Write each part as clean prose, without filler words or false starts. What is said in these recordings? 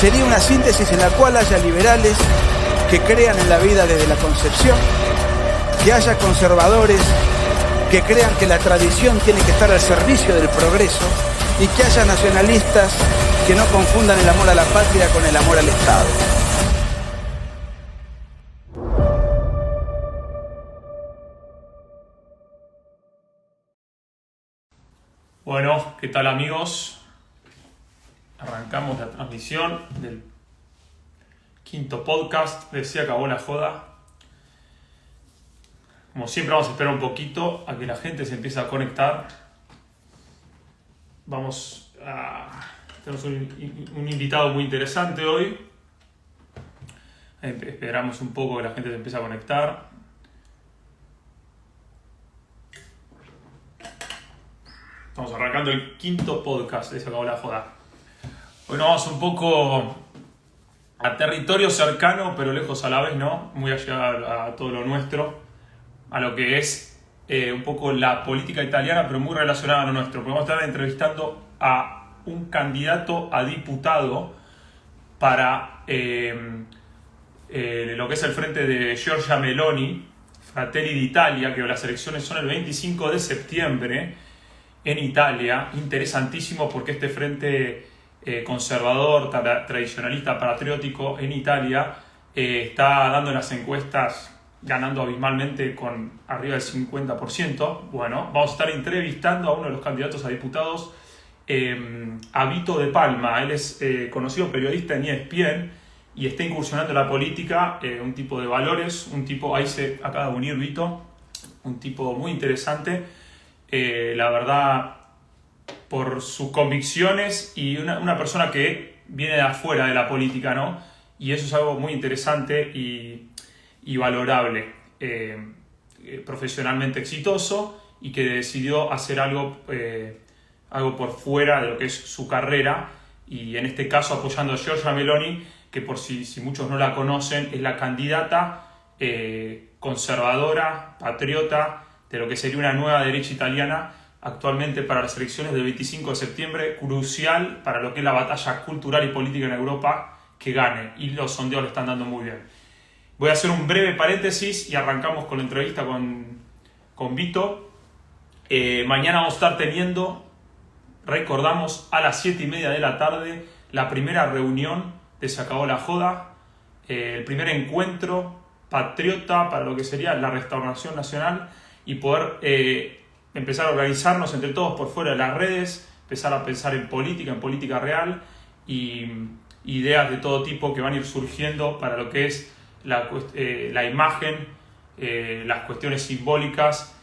Sería una síntesis en la cual haya liberales que crean en la vida desde la concepción, que haya conservadores que crean que la tradición tiene que estar al servicio del progreso y que haya nacionalistas que no confundan el amor a la patria con el amor al Estado. Bueno, ¿qué tal amigos? Arrancamos la transmisión del quinto podcast de Se Acabó la Joda. Como siempre vamos a esperar un poquito a que la gente se empiece a conectar. Tenemos un invitado muy interesante hoy. Esperamos un poco que la gente se empiece a conectar. Estamos arrancando el quinto podcast de Se Acabó la Joda. Hoy nos vamos un poco a territorio cercano, pero lejos a la vez, ¿no? Muy allá a todo lo nuestro, a lo que es un poco la política italiana, pero muy relacionada a lo nuestro. Porque vamos a estar entrevistando a un candidato a diputado para lo que es el frente de Giorgia Meloni, Fratelli d'Italia, que las elecciones son el 25 de septiembre en Italia. Interesantísimo porque este frente conservador, tradicionalista, patriótico en Italia está dando en las encuestas ganando abismalmente con arriba del 50%. Bueno, vamos a estar entrevistando a uno de los candidatos a diputados, a Vito De Palma. Él es conocido periodista en ESPN y está incursionando en la política, un tipo de valores, un tipo, ahí se acaba de unir Vito, un tipo muy interesante, la verdad, por sus convicciones y una persona que viene de afuera de la política, ¿no? Y eso es algo muy interesante y valorable, profesionalmente exitoso y que decidió hacer algo por fuera de lo que es su carrera, y en este caso apoyando a Giorgia Meloni, que por si muchos no la conocen, es la candidata conservadora, patriota, de lo que sería una nueva derecha italiana actualmente para las elecciones del 25 de septiembre, crucial para lo que es la batalla cultural y política en Europa, que gane, y los sondeos le están dando muy bien. Voy a hacer un breve paréntesis y arrancamos con la entrevista con Vito. Mañana vamos a estar teniendo, recordamos, a las 7:30 de la tarde, la primera reunión de Se Acabó la Joda, el primer encuentro patriota para lo que sería la restauración nacional y poder empezar a organizarnos entre todos por fuera de las redes, empezar a pensar en política real, y ideas de todo tipo que van a ir surgiendo para lo que es la imagen, las cuestiones simbólicas,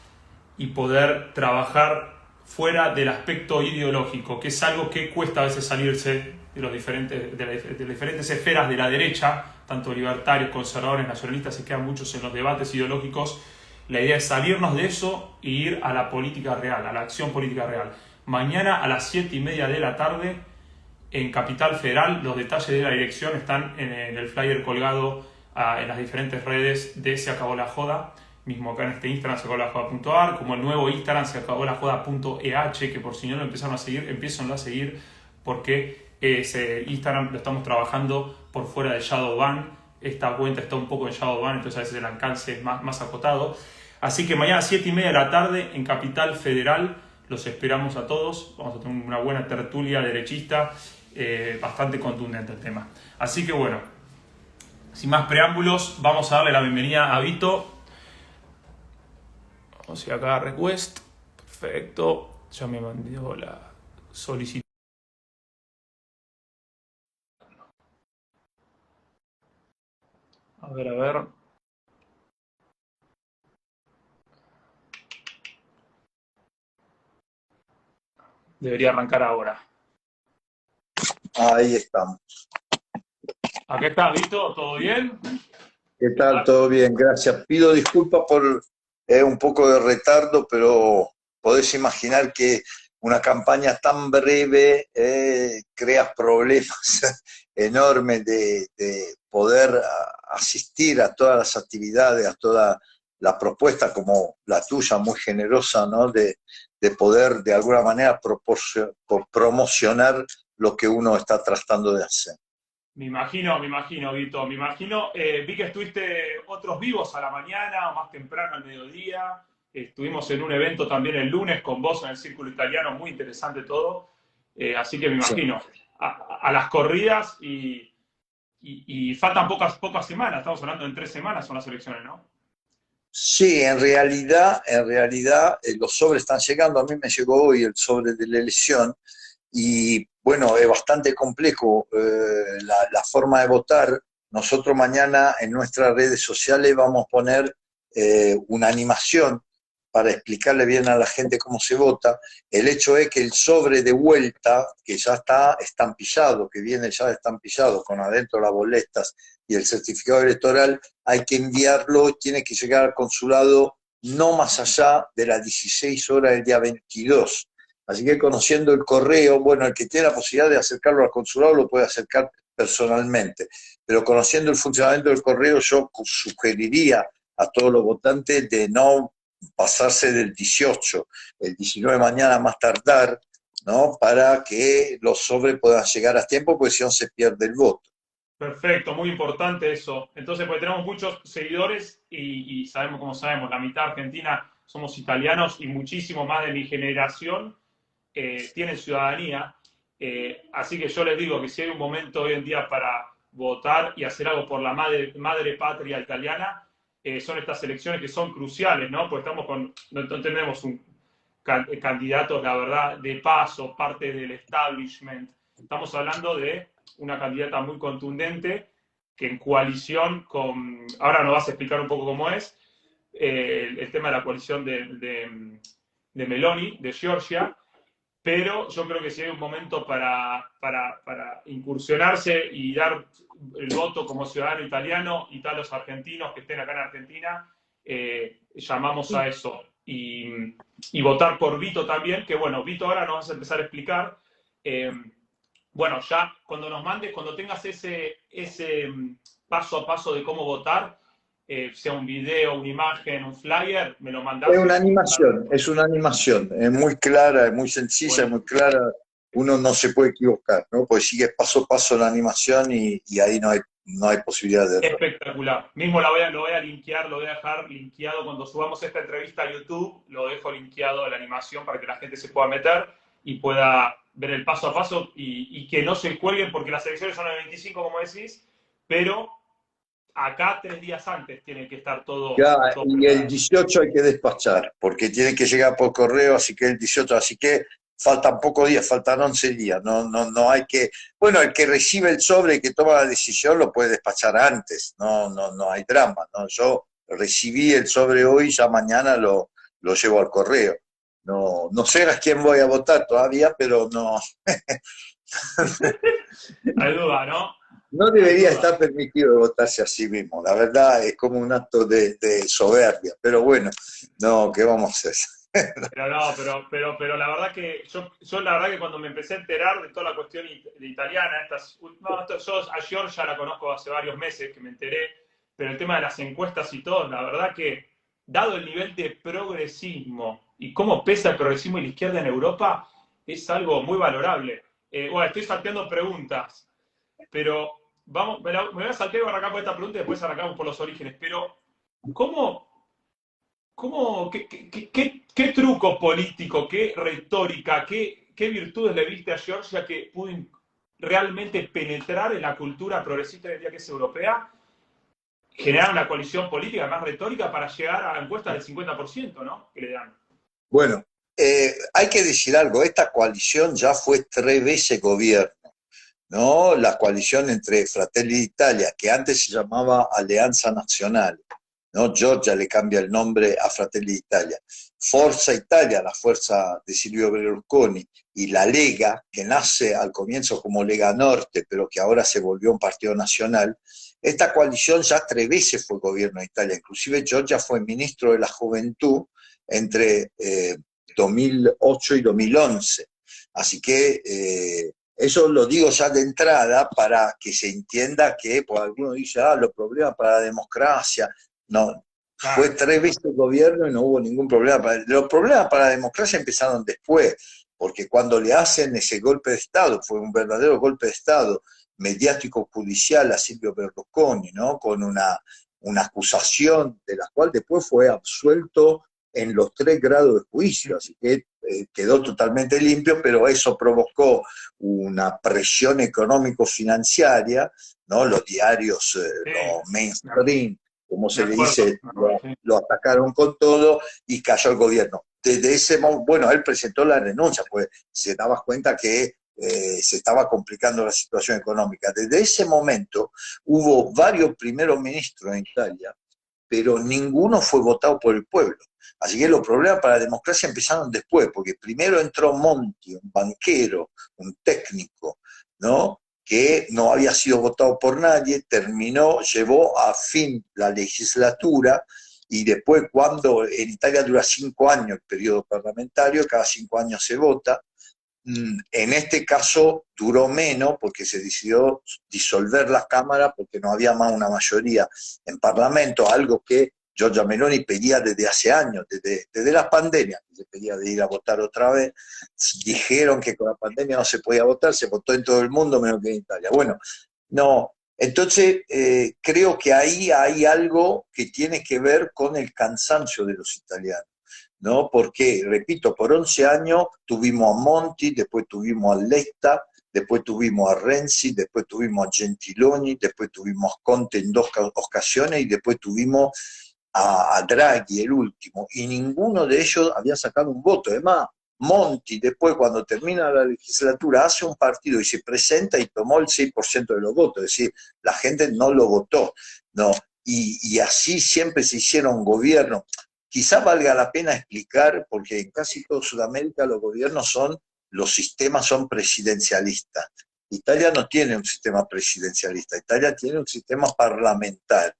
y poder trabajar fuera del aspecto ideológico, que es algo que cuesta a veces salirse de las diferentes esferas de la derecha, tanto libertarios, conservadores, nacionalistas, se quedan muchos en los debates ideológicos. La idea es salirnos de eso e ir a la política real, a la acción política real. Mañana a las 7:30 de la tarde en Capital Federal. Los detalles de la dirección están en el flyer colgado en las diferentes redes de Se Acabó la Joda, mismo acá en este Instagram, seacabolajoda.ar, como el nuevo Instagram, seacabolajoda.eh, que por si no lo empezaron a seguir, empiezan a seguir, porque ese Instagram lo estamos trabajando por fuera de Shadowban. Esta cuenta está un poco en Shadowban, entonces a veces el alcance es más acotado. Así que mañana a 7:30 de la tarde en Capital Federal los esperamos a todos. Vamos a tener una buena tertulia derechista, bastante contundente el tema. Así que bueno, sin más preámbulos, vamos a darle la bienvenida a Vito. Vamos a ir acá a Request. Perfecto. Ya me mandó la solicitud. A ver. Debería arrancar ahora. Ahí estamos. Acá está, Vito, ¿todo bien? ¿Qué tal? ¿Todo bien? Gracias. Pido disculpas por un poco de retardo, pero podés imaginar que una campaña tan breve crea problemas enormes de poder asistir a todas las actividades, a toda la propuesta como la tuya, muy generosa, ¿no? De poder de alguna manera promocionar lo que uno está tratando de hacer. Me imagino, Vito, me imagino. Vi que estuviste otros vivos a la mañana o más temprano al mediodía. Estuvimos en un evento también el lunes con vos en el Círculo Italiano, muy interesante todo. Así que me Sí. imagino, a las corridas y faltan pocas semanas, estamos hablando en 3 semanas son las elecciones, ¿no? Sí, en realidad los sobres están llegando. A mí me llegó hoy el sobre de la elección y bueno, es bastante complejo la forma de votar. Nosotros mañana en nuestras redes sociales vamos a poner una animación para explicarle bien a la gente cómo se vota. El hecho es que el sobre de vuelta, que ya está estampillado, que viene ya estampillado con adentro las boletas y el certificado electoral, hay que enviarlo, tiene que llegar al consulado no más allá de las 16 horas del día 22. Así que conociendo el correo, bueno, el que tiene la posibilidad de acercarlo al consulado lo puede acercar personalmente, pero conociendo el funcionamiento del correo, yo sugeriría a todos los votantes de no pasarse del 18, el 19 mañana más tardar, ¿no? Para que los sobres puedan llegar a tiempo, porque si no se pierde el voto. Perfecto, muy importante eso. Entonces, pues tenemos muchos seguidores y sabemos, como sabemos, la mitad argentina somos italianos y muchísimo más de mi generación tienen ciudadanía. Así que yo les digo que si hay un momento hoy en día para votar y hacer algo por la madre patria italiana, son estas elecciones que son cruciales, ¿no? Pues no tenemos candidatos, la verdad, de paso, parte del establishment. Estamos hablando de una candidata muy contundente que en coalición con, ahora nos vas a explicar un poco cómo es, el tema de la coalición de Meloni, de Georgia, pero yo creo que si hay un momento para incursionarse y dar el voto como ciudadano italiano, italos argentinos que estén acá en Argentina, llamamos a eso. Y votar por Vito también, que bueno, Vito ahora nos vas a empezar a explicar. Eh, bueno, ya cuando nos mandes, cuando tengas ese paso a paso de cómo votar, sea un video, una imagen, un flyer, me lo mandás. Es una animación, es muy clara, es muy sencilla, es Bueno, muy clara. Uno no se puede equivocar, ¿no? Porque sigue paso a paso la animación y ahí no hay posibilidad de error. espectacular. Mismo lo voy a linkear, lo voy a dejar linkeado cuando subamos esta entrevista a YouTube, lo dejo linkeado a la animación para que la gente se pueda meter y pueda ver el paso a paso y que no se cuelguen porque las elecciones son el 25, como decís, pero acá 3 días antes tiene que estar Ya, todo y el preparado. 18 hay que despachar, porque tiene que llegar por correo, así que el 18, así que faltan pocos días, faltan 11 días, no hay que, bueno, el que recibe el sobre y que toma la decisión lo puede despachar antes, no hay drama, ¿no? Yo recibí el sobre hoy, ya mañana lo llevo al correo. No sé a quién voy a votar todavía, pero Hay duda, ¿no? no Hay debería duda. estar permitido votarse a sí mismo. La verdad es como un acto de soberbia, pero bueno, no, ¿qué vamos a hacer? Pero no, pero la verdad que yo la verdad que cuando me empecé a enterar de toda la cuestión italiana, yo a Giorgia la conozco hace varios meses que me enteré, pero el tema de las encuestas y todo, la verdad que dado el nivel de progresismo y cómo pesa el progresismo y la izquierda en Europa, es algo muy valorable. Bueno, estoy salteando preguntas, pero vamos, me voy a saltear y arrancar por esta pregunta y después arrancamos por los orígenes. Pero, ¿cómo, qué truco político, qué retórica, qué virtudes le viste a Georgia que pudo realmente penetrar en la cultura progresista del día que es europea, generar una coalición política más retórica para llegar a encuestas del 50%, ¿no? Que le dan. Bueno, hay que decir algo, esta coalición ya fue 3 veces gobierno, ¿no? La coalición entre Fratelli d'Italia, que antes se llamaba Alianza Nazionale, ¿no? Giorgia le cambia el nombre a Fratelli d'Italia. Forza Italia, la fuerza de Silvio Berlusconi, y la Lega, que nace al comienzo como Lega Norte, pero que ahora se volvió un partido nacional. Esta coalición ya 3 veces fue gobierno de Italia, inclusive Giorgia fue ministro de la Juventud entre 2008 y 2011. Así que eso lo digo ya de entrada para que se entienda que, pues algunos dicen, los problemas para la democracia. No, fue Claro. 3 veces gobierno y no hubo ningún problema. Los problemas para la democracia empezaron después, porque cuando le hacen ese golpe de Estado, fue un verdadero golpe de Estado, mediático judicial a Silvio Berlusconi, ¿no? Con una acusación de la cual después fue absuelto en los 3 grados de juicio, así que quedó totalmente limpio, pero eso provocó una presión económico-financiaria, ¿no? Los diarios, los mainstream, como se le dice, lo atacaron con todo y cayó el gobierno. Desde ese momento, bueno, él presentó la renuncia, pues se daba cuenta que se estaba complicando la situación económica. Desde ese momento hubo varios primeros ministros en Italia, pero ninguno fue votado por el pueblo. Así que los problemas para la democracia empezaron después, porque primero entró Monti, un banquero, un técnico, ¿no? Que no había sido votado por nadie, terminó, llevó a fin la legislatura, y después, cuando en Italia dura 5 años el periodo parlamentario, cada 5 años se vota. En este caso duró menos porque se decidió disolver la Cámara porque no había más una mayoría en Parlamento, algo que Giorgia Meloni pedía desde hace años, desde la pandemia, que se pedía de ir a votar otra vez. Dijeron que con la pandemia no se podía votar, se votó en todo el mundo menos que en Italia. Bueno, no. Entonces, creo que ahí hay algo que tiene que ver con el cansancio de los italianos, ¿no? Porque, repito, por 11 años tuvimos a Monti, después tuvimos a Letta, después tuvimos a Renzi, después tuvimos a Gentiloni, después tuvimos a Conte en 2 ocasiones y después tuvimos a Draghi, el último, y ninguno de ellos había sacado un voto. Además, Monti, después, cuando termina la legislatura, hace un partido y se presenta y tomó el 6% de los votos, es decir, la gente no lo votó, ¿no? Y así siempre se hicieron gobiernos. Quizá valga la pena explicar, porque en casi toda Sudamérica los sistemas son presidencialistas. Italia no tiene un sistema presidencialista, Italia tiene un sistema parlamentario.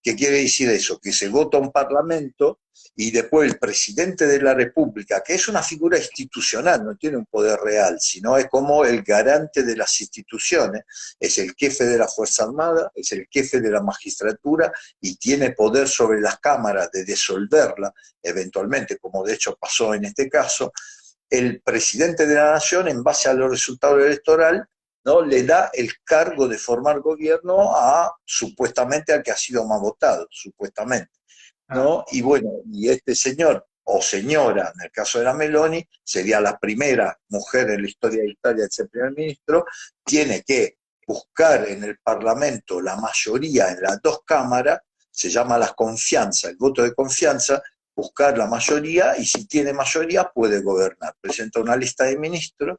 ¿Qué quiere decir eso? Que se vota un parlamento y después el presidente de la República, que es una figura institucional, no tiene un poder real, sino es como el garante de las instituciones, es el jefe de la Fuerza Armada, es el jefe de la magistratura y tiene poder sobre las cámaras de disolverla, eventualmente, como de hecho pasó en este caso. El presidente de la Nación, en base a los resultados electorales, ¿no? Le da el cargo de formar gobierno supuestamente al que ha sido más votado, supuestamente, ¿no? Y bueno, y este señor o señora, en el caso de la Meloni, sería la primera mujer en la historia de Italia en ser primer ministro, tiene que buscar en el Parlamento la mayoría en las 2 cámaras, se llama la confianza, el voto de confianza, buscar la mayoría, y si tiene mayoría puede gobernar. Presenta una lista de ministros,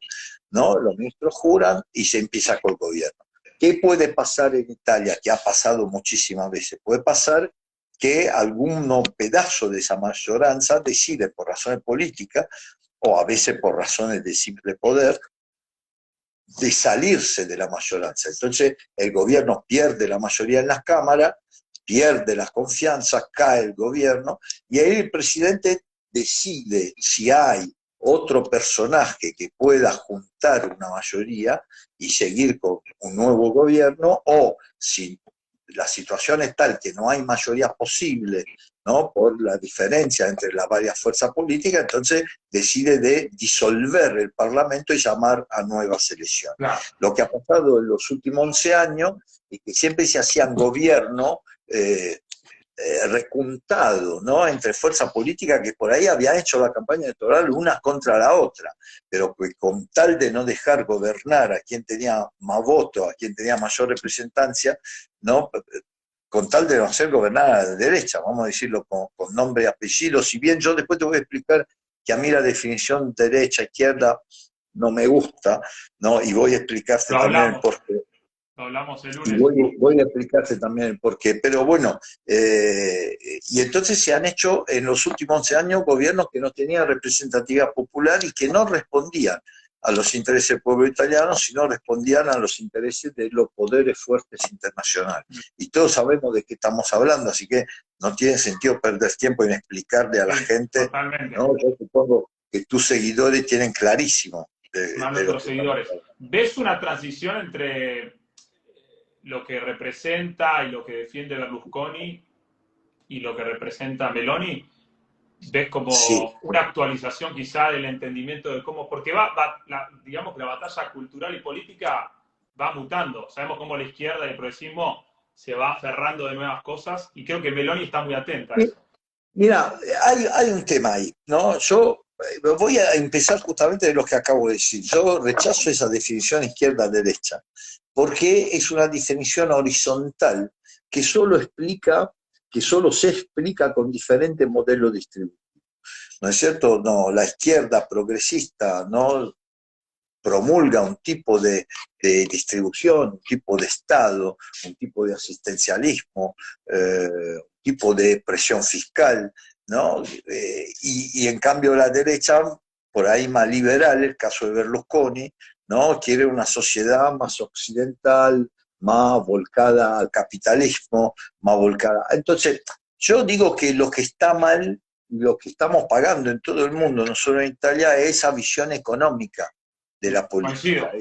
¿no? Los ministros juran y se empieza con el gobierno. ¿Qué puede pasar en Italia? Que ha pasado muchísimas veces. Puede pasar que algún pedazo de esa mayoranza decide por razones políticas, o a veces por razones de simple poder, de salirse de la mayoranza. Entonces el gobierno pierde la mayoría en las cámaras, pierde la confianza, cae el gobierno, y ahí el presidente decide si hay otro personaje que pueda juntar una mayoría y seguir con un nuevo gobierno, o si la situación es tal que no hay mayoría posible, ¿no? Por la diferencia entre las varias fuerzas políticas, entonces decide de disolver el Parlamento y llamar a nuevas elecciones. Claro. Lo que ha pasado en los últimos 11 años es que siempre se hacían gobiernos rejuntado, ¿no? Entre fuerzas políticas que por ahí habían hecho la campaña electoral una contra la otra, pero que con tal de no dejar gobernar a quien tenía más votos, a quien tenía mayor representancia, ¿no? Con tal de no hacer gobernar a la derecha, vamos a decirlo con nombre y apellido, si bien yo después te voy a explicar que a mí la definición derecha-izquierda no me gusta, ¿no? Y voy a explicarte también el porqué. Hablamos el lunes. Y voy a explicarte también el porqué. Pero bueno, y entonces se han hecho en los últimos 11 años gobiernos que no tenían representatividad popular y que no respondían a los intereses del pueblo italiano, sino respondían a los intereses de los poderes fuertes internacionales. Y todos sabemos de qué estamos hablando, así que no tiene sentido perder tiempo en explicarle a la gente, ¿no? Yo supongo que tus seguidores tienen clarísimo. Nuestros seguidores. ¿Ves una transición entre lo que representa y lo que defiende Berlusconi y lo que representa Meloni? ¿Ves como una actualización quizá del entendimiento de cómo? Porque digamos que la batalla cultural y política va mutando. Sabemos cómo la izquierda y el progresismo se va aferrando de nuevas cosas y creo que Meloni está muy atenta a eso. Mira, hay un tema ahí, ¿no? Yo voy a empezar justamente de lo que acabo de decir. Yo rechazo esa definición izquierda-derecha, porque es una definición horizontal que solo explica, que solo se explica con diferentes modelos distributivos. ¿No es cierto? No, la izquierda progresista no promulga un tipo de distribución, un tipo de Estado, un tipo de asistencialismo, un tipo de presión fiscal, ¿no? Y en cambio la derecha, por ahí más liberal, el caso de Berlusconi, ¿no? Quiere una sociedad más occidental, más volcada al capitalismo, más volcada. Entonces, yo digo que lo que está mal, lo que estamos pagando en todo el mundo, no solo en Italia, es esa visión económica de la política,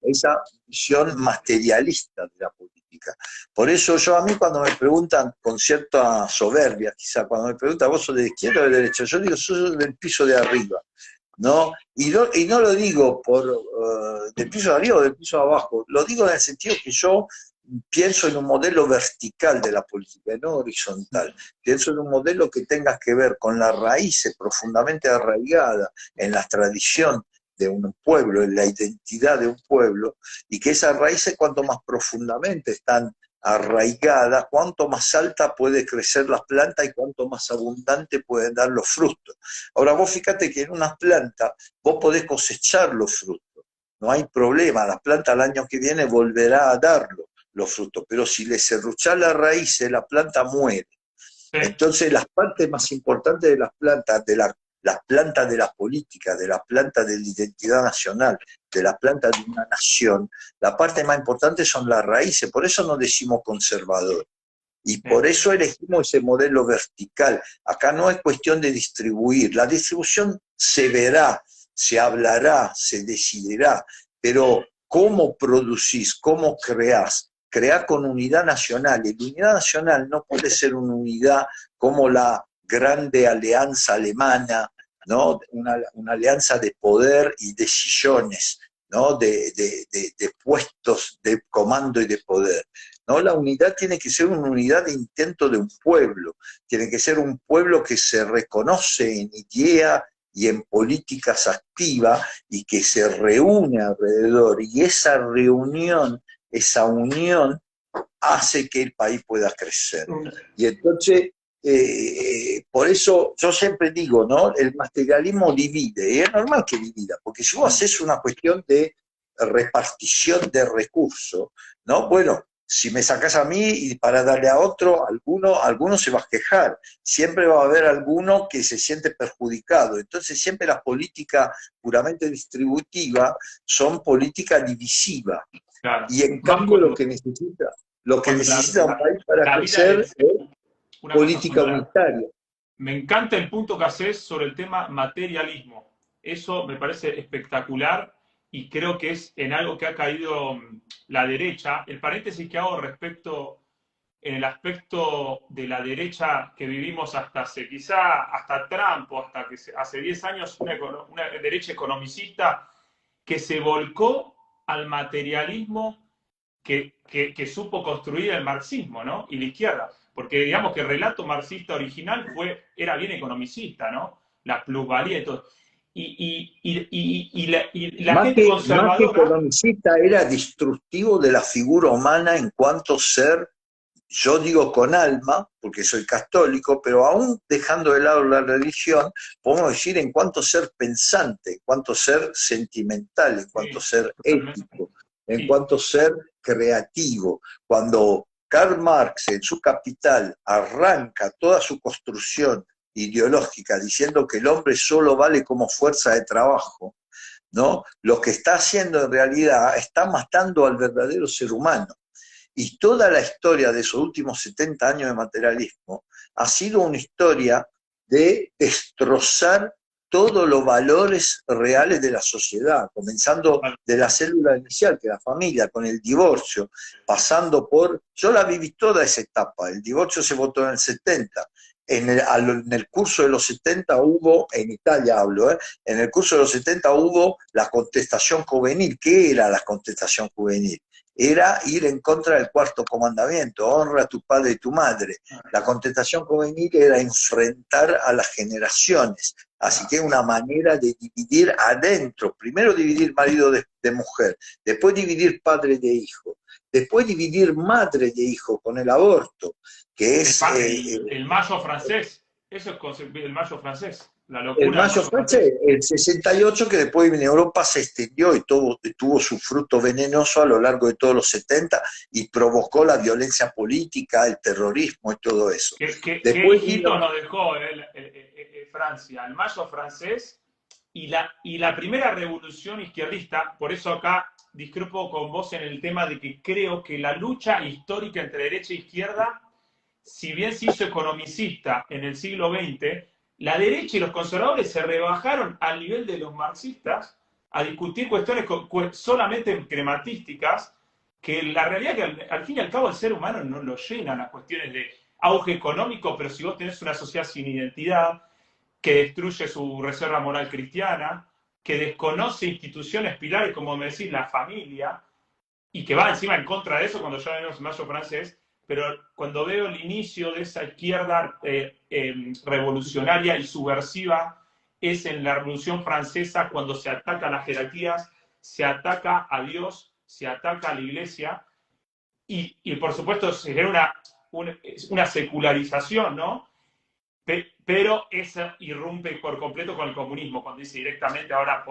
esa visión materialista de la política. Por eso yo a mí cuando me preguntan con cierta soberbia, quizá cuando me preguntan vos sos de izquierda o de derecha, yo digo soy del piso de arriba, ¿no? Y no lo digo por del piso de arriba o del piso de abajo, lo digo en el sentido que yo pienso en un modelo vertical de la política, no horizontal. Pienso en un modelo que tenga que ver con las raíces profundamente arraigadas en la tradición de un pueblo, en la identidad de un pueblo, y que esas raíces cuanto más profundamente están arraigadas, cuanto más alta puede crecer la planta y cuanto más abundante pueden dar los frutos. Ahora vos fíjate que en una planta vos podés cosechar los frutos, no hay problema, la planta el año que viene volverá a darlo, los frutos, pero si le serruchás las raíces, la planta muere. Entonces las partes más importantes de las plantas, las plantas de la política, de las plantas de la identidad nacional, de las plantas de una nación, la parte más importante son las raíces, por eso nos decimos conservador. Y por eso elegimos ese modelo vertical. Acá no es cuestión de distribuir, la distribución se verá, se hablará, se decidirá, pero cómo producís, cómo creás, crear con unidad nacional. Y la unidad nacional no puede ser una unidad como la grande alianza alemana, ¿no? Una alianza de poder y decisiones, ¿no? De puestos de comando y de poder. ¿No? La unidad tiene que ser una unidad de intento de un pueblo, tiene que ser un pueblo que se reconoce en idea y en políticas activas y que se reúne alrededor, y esa reunión, esa unión hace que el país pueda crecer. Y entonces, por eso yo siempre digo, ¿no? El materialismo divide, y es normal que divida, porque si vos haces una cuestión de repartición de recursos, ¿no? Bueno, si me sacás a mí y para darle a otro, alguno se va a quejar. Siempre va a haber alguno que se siente perjudicado. Entonces siempre las políticas puramente distributivas son políticas divisivas. Claro. Y en cambio lo que necesita un país para crecer es política unitaria. Me encanta el punto que haces sobre el tema materialismo. Eso me parece espectacular. Y creo que es en algo que ha caído la derecha. El paréntesis que hago respecto en el aspecto de la derecha que vivimos quizá hasta Trump o hasta que hace 10 años, una derecha economicista que se volcó al materialismo que supo construir el marxismo, ¿no? Y la izquierda. Porque digamos que el relato marxista original era bien economicista, ¿no? La plusvalía y todo. Y la más gente conservadora... Más que economicista era destructivo de la figura humana en cuanto ser, yo digo con alma, porque soy católico, pero aún dejando de lado la religión, podemos decir en cuanto ser pensante, en cuanto ser sentimental, en cuanto ser ético, en cuanto ser creativo. Cuando Karl Marx en su Capital arranca toda su construcción ideológica diciendo que el hombre solo vale como fuerza de trabajo, ¿no? Lo que está haciendo en realidad está matando al verdadero ser humano. Y toda la historia de esos últimos 70 años de materialismo ha sido una historia de destrozar todos los valores reales de la sociedad, comenzando de la célula inicial, que es la familia, con el divorcio, pasando por... Yo la viví toda esa etapa, el divorcio se votó en el 70, en el curso de los 70 hubo, en Italia hablo, en el curso de los 70 hubo la contestación juvenil. ¿Qué era la contestación juvenil? Era ir en contra del cuarto comandamiento, honra a tu padre y tu madre. La contestación juvenil era enfrentar a las generaciones. Así que una manera de dividir adentro, primero dividir marido de mujer, después dividir padre de hijo, después dividir madre de hijo con el aborto, que es... el mayo francés, eso es el mayo francés, la locura el mayo francés, el 68, que después en Europa se extendió y tuvo su fruto venenoso a lo largo de todos los 70 y provocó la violencia política, el terrorismo y todo eso. ¿Qué hito nos dejó Francia? El mayo francés y la primera revolución izquierdista. Por eso acá discrepo con vos en el tema de que creo que la lucha histórica entre derecha e izquierda, si bien se hizo economicista en el siglo XX, la derecha y los conservadores se rebajaron al nivel de los marxistas a discutir cuestiones solamente crematísticas, que la realidad que al fin y al cabo el ser humano no lo llena las cuestiones de auge económico, pero si vos tenés una sociedad sin identidad, que destruye su reserva moral cristiana, que desconoce instituciones pilares, como me decís, la familia, y que va encima en contra de eso cuando ya vemos Mayo francés, pero cuando veo el inicio de esa izquierda revolucionaria y subversiva, es en la Revolución Francesa cuando se ataca a las jerarquías, se ataca a Dios, se ataca a la Iglesia, y por supuesto se genera una secularización, ¿no? Pero esa irrumpe por completo con el comunismo, cuando dice directamente ahora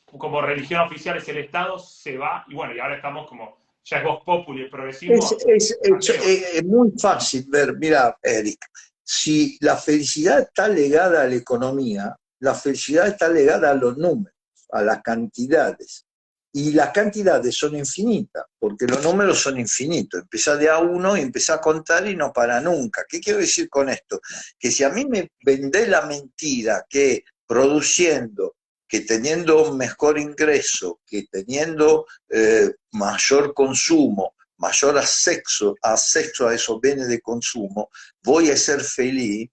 como religión oficial es el Estado, se va, y bueno, y ahora estamos como... ya es Vox Populi, el progresismo. Es muy fácil ver, mira, Eric, si la felicidad está ligada a la economía, la felicidad está ligada a los números, a las cantidades. Y las cantidades son infinitas, porque los números son infinitos. Empezás de a uno y empezás a contar y no para nunca. ¿Qué quiero decir con esto? Que si a mí me vendés la mentira que produciendo, que teniendo mejor ingreso, que teniendo mayor consumo, mayor acceso a esos bienes de consumo, voy a ser feliz,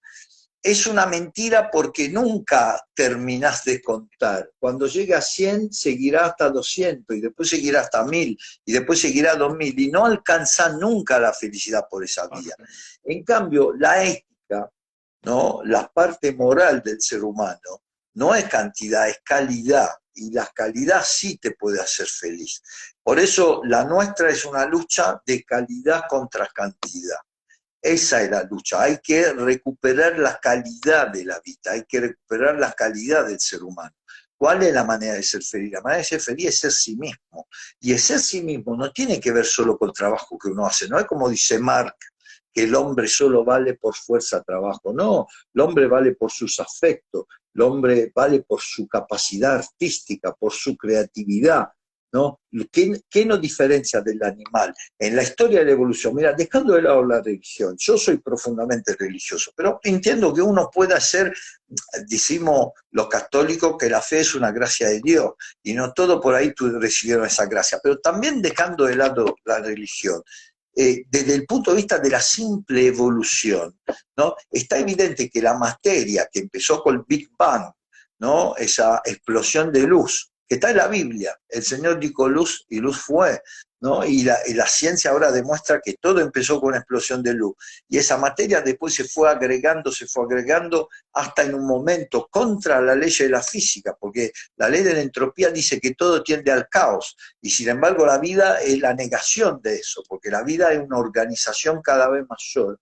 es una mentira porque nunca terminás de contar. Cuando llegue a 100, seguirá hasta 200, y después seguirá hasta 1000, y después seguirá a 2000, y no alcanzás nunca la felicidad por esa vía. En cambio, la ética, ¿no?, la parte moral del ser humano, no es cantidad, es calidad, y la calidad sí te puede hacer feliz. Por eso la nuestra es una lucha de calidad contra cantidad. Esa es la lucha, hay que recuperar la calidad de la vida, hay que recuperar la calidad del ser humano. ¿Cuál es la manera de ser feliz? La manera de ser feliz es ser sí mismo. Y el ser sí mismo no tiene que ver solo con el trabajo que uno hace, no es como dice Marx, que el hombre solo vale por fuerza de trabajo. No, el hombre vale por sus afectos, el hombre vale por su capacidad artística, por su creatividad, ¿no? ¿Qué nos diferencia del animal? En la historia de la evolución, mira, dejando de lado la religión, yo soy profundamente religioso, pero entiendo que uno pueda ser, decimos los católicos, que la fe es una gracia de Dios, y no todos por ahí recibieron esa gracia, pero también dejando de lado la religión, desde el punto de vista de la simple evolución, ¿no? Está evidente que la materia que empezó con el Big Bang, ¿no?, esa explosión de luz, que está en la Biblia, el Señor dijo luz y luz fue, ¿no? Y la ciencia ahora demuestra que todo empezó con una explosión de luz, y esa materia después se fue agregando hasta en un momento contra la ley de la física, porque la ley de la entropía dice que todo tiende al caos, y sin embargo la vida es la negación de eso, porque la vida es una organización cada vez mayor,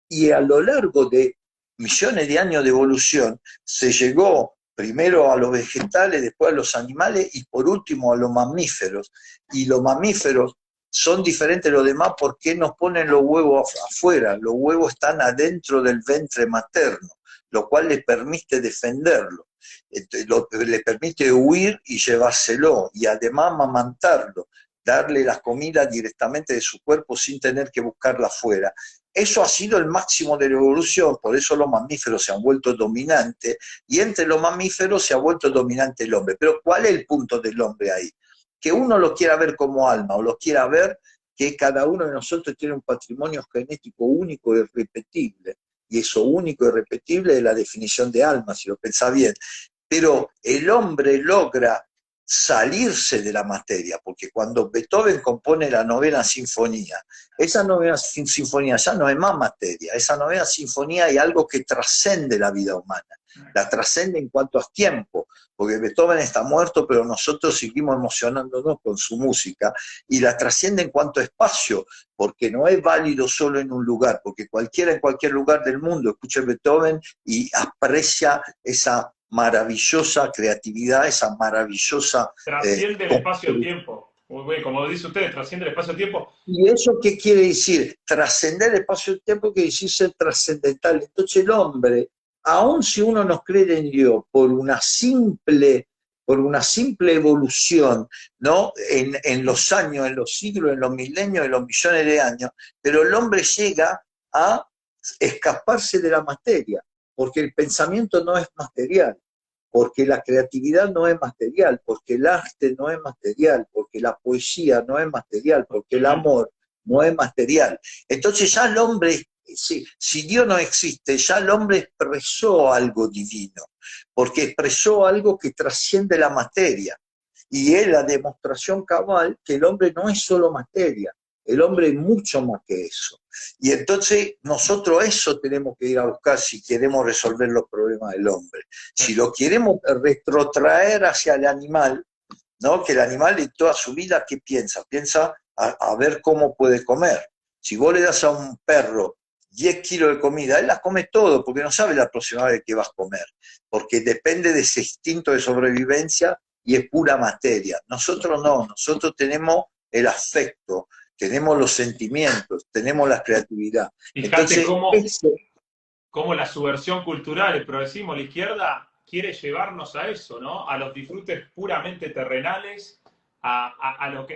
y a lo largo de millones de años de evolución se llegó primero a los vegetales, después a los animales y por último a los mamíferos. Y los mamíferos son diferentes de los demás porque nos ponen los huevos afuera. Los huevos están adentro del ventre materno, lo cual les permite defenderlo, le permite huir y llevárselo, y además amamantarlo, darle la comida directamente de su cuerpo sin tener que buscarla afuera. Eso ha sido el máximo de la evolución, por eso los mamíferos se han vuelto dominantes, y entre los mamíferos se ha vuelto dominante el hombre. Pero ¿cuál es el punto del hombre ahí? Que uno lo quiera ver como alma, o lo quiera ver que cada uno de nosotros tiene un patrimonio genético único e irrepetible. y eso único y irrepetible es la definición de alma, si lo pensás bien. Pero el hombre logra salirse de la materia, porque cuando Beethoven compone la novena sinfonía, esa novena sinfonía ya no es más materia, esa novena sinfonía hay algo que trascende la vida humana, la trascende en cuanto a tiempo, porque Beethoven está muerto, pero nosotros seguimos emocionándonos con su música, y la trasciende en cuanto a espacio, porque no es válido solo en un lugar, porque cualquiera en cualquier lugar del mundo escucha Beethoven y aprecia esa maravillosa creatividad, esa maravillosa... Trasciende el espacio-tiempo. Como dice usted, trasciende el espacio-tiempo. ¿Y eso qué quiere decir? Trascender el espacio-tiempo quiere decir ser trascendental. Entonces el hombre, aun si uno no cree en Dios por una simple evolución, ¿no? En los años, en los siglos, en los milenios, en los millones de años, pero el hombre llega a escaparse de la materia, porque el pensamiento no es material, porque la creatividad no es material, porque el arte no es material, porque la poesía no es material, porque el amor no es material. Entonces ya el hombre, si Dios no existe, ya el hombre expresó algo divino, porque expresó algo que trasciende la materia. Y es la demostración cabal que el hombre no es solo materia, el hombre es mucho más que eso. Y entonces nosotros eso tenemos que ir a buscar si queremos resolver los problemas del hombre. Si lo queremos retrotraer hacia el animal, ¿no? Que el animal en toda su vida, ¿qué piensa? Piensa a ver cómo puede comer. Si vos le das a un perro 10 kilos de comida, él las come todo, porque no sabe la próxima vez que vas a comer, porque depende de ese instinto de sobrevivencia y es pura materia. Nosotros no, nosotros tenemos el afecto, tenemos los sentimientos, tenemos la creatividad. Fíjate cómo la subversión cultural, el progresismo, la izquierda, quiere llevarnos a eso, ¿no? A los disfrutes puramente terrenales, a lo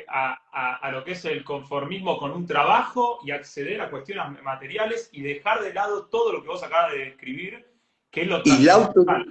que es el conformismo con un trabajo y acceder a cuestiones materiales y dejar de lado todo lo que vos acabas de describir, que es lo trascendental.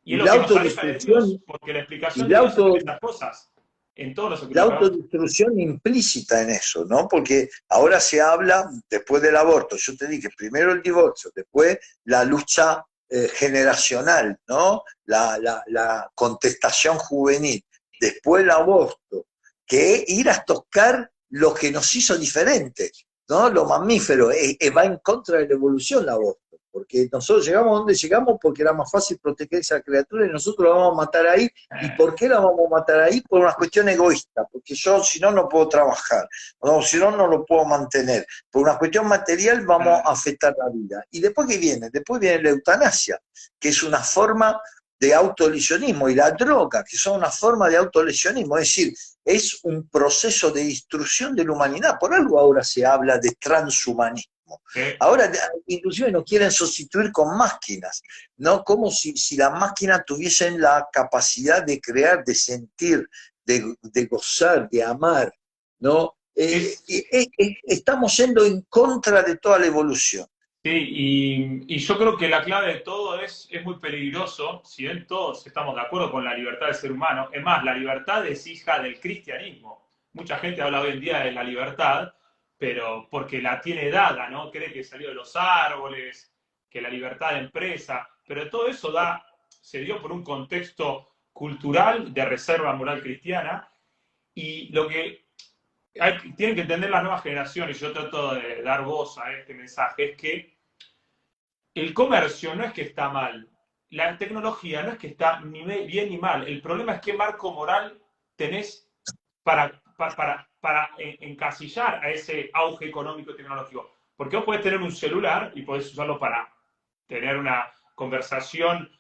Y es lo que nos aleja de Dios, porque la explicación de Dios es estas cosas. En todos los la autodestrucción implícita en eso, ¿no? Porque ahora se habla, después del aborto, yo te dije, primero el divorcio, después la lucha generacional, ¿no? La contestación juvenil, después el aborto, que es ir a tocar lo que nos hizo diferentes, ¿no? Los mamíferos, va en contra de la evolución el aborto. Porque nosotros llegamos a donde llegamos porque era más fácil proteger a esa criatura y nosotros la vamos a matar ahí. ¿Y por qué la vamos a matar ahí? Por una cuestión egoísta, porque yo si no, no puedo trabajar, o si no, no lo puedo mantener. Por una cuestión material vamos a afectar la vida. ¿Y después qué viene? Después viene la eutanasia, que es una forma de autolesionismo, y la droga, que son una forma de autolesionismo, es decir, es un proceso de destrucción de la humanidad. Por algo ahora se habla de transhumanismo. Ahora, inclusive nos quieren sustituir con máquinas, ¿no? Como si las máquinas tuviesen la capacidad de crear, de sentir, de gozar, de amar, ¿no? Estamos yendo en contra de toda la evolución. Sí, y yo creo que la clave de todo es muy peligroso, si bien todos estamos de acuerdo con la libertad del ser humano. Es más, la libertad es hija del cristianismo. Mucha gente habla hoy en día de la libertad, pero porque la tiene dada, ¿no? Cree que salió de los árboles, que la libertad de empresa, pero todo eso se dio por un contexto cultural de reserva moral cristiana, y lo que tienen que entender las nuevas generaciones, yo trato de dar voz a este mensaje, es que el comercio no es que está mal, la tecnología no es que está ni bien ni mal, el problema es qué marco moral tenés para encasillar a ese auge económico y tecnológico. Porque vos podés tener un celular y podés usarlo para tener una conversación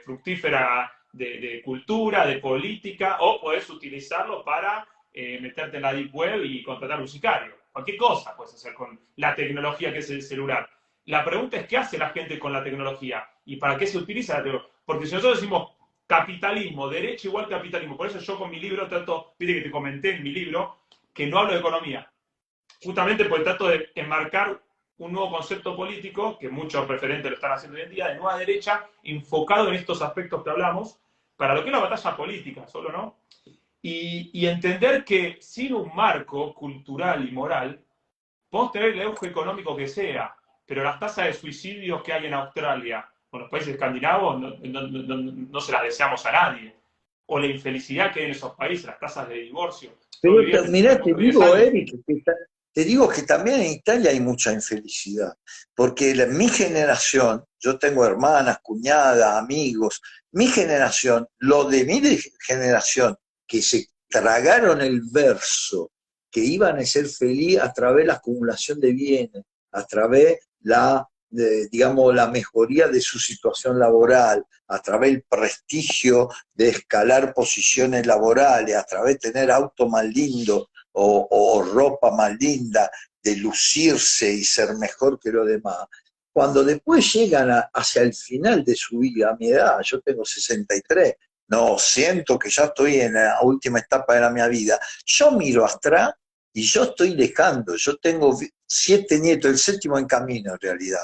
fructífera de cultura, de política, o podés utilizarlo para meterte en la deep web y contratar un sicario. Cualquier cosa puedes hacer con la tecnología que es el celular. La pregunta es, ¿qué hace la gente con la tecnología? ¿Y para qué se utiliza la tecnología? Porque si nosotros decimos capitalismo, derecho igual capitalismo, por eso yo con mi libro trato, viste que te comenté en mi libro, que no hablo de economía, justamente porque trato de enmarcar un nuevo concepto político, que muchos referentes lo están haciendo hoy en día, de nueva derecha, enfocado en estos aspectos que hablamos, para lo que es la batalla política, solo, ¿no? Y entender que sin un marco cultural y moral, podemos tener el auge económico que sea, pero las tasas de suicidios que hay en Australia o en los países escandinavos no se las deseamos a nadie. O la infelicidad que hay en esos países, las tasas de divorcio. Yo Pero vivía en mirá, Italia te por 10 digo, años. Eric, te digo que también en Italia hay mucha infelicidad, porque mi generación, yo tengo hermanas, cuñadas, amigos, mi generación, lo de mi generación, que se tragaron el verso, que iban a ser felices a través de la acumulación de bienes, a través digamos, la mejoría de su situación laboral, a través del prestigio de escalar posiciones laborales, a través de tener auto más lindo o ropa más linda, de lucirse y ser mejor que los demás. Cuando después llegan hacia el final de su vida, a mi edad, yo tengo 63, no, siento que ya estoy en la última etapa de la mi vida, yo miro atrás y yo estoy dejando, yo tengo 7 nietos, el séptimo en camino en realidad,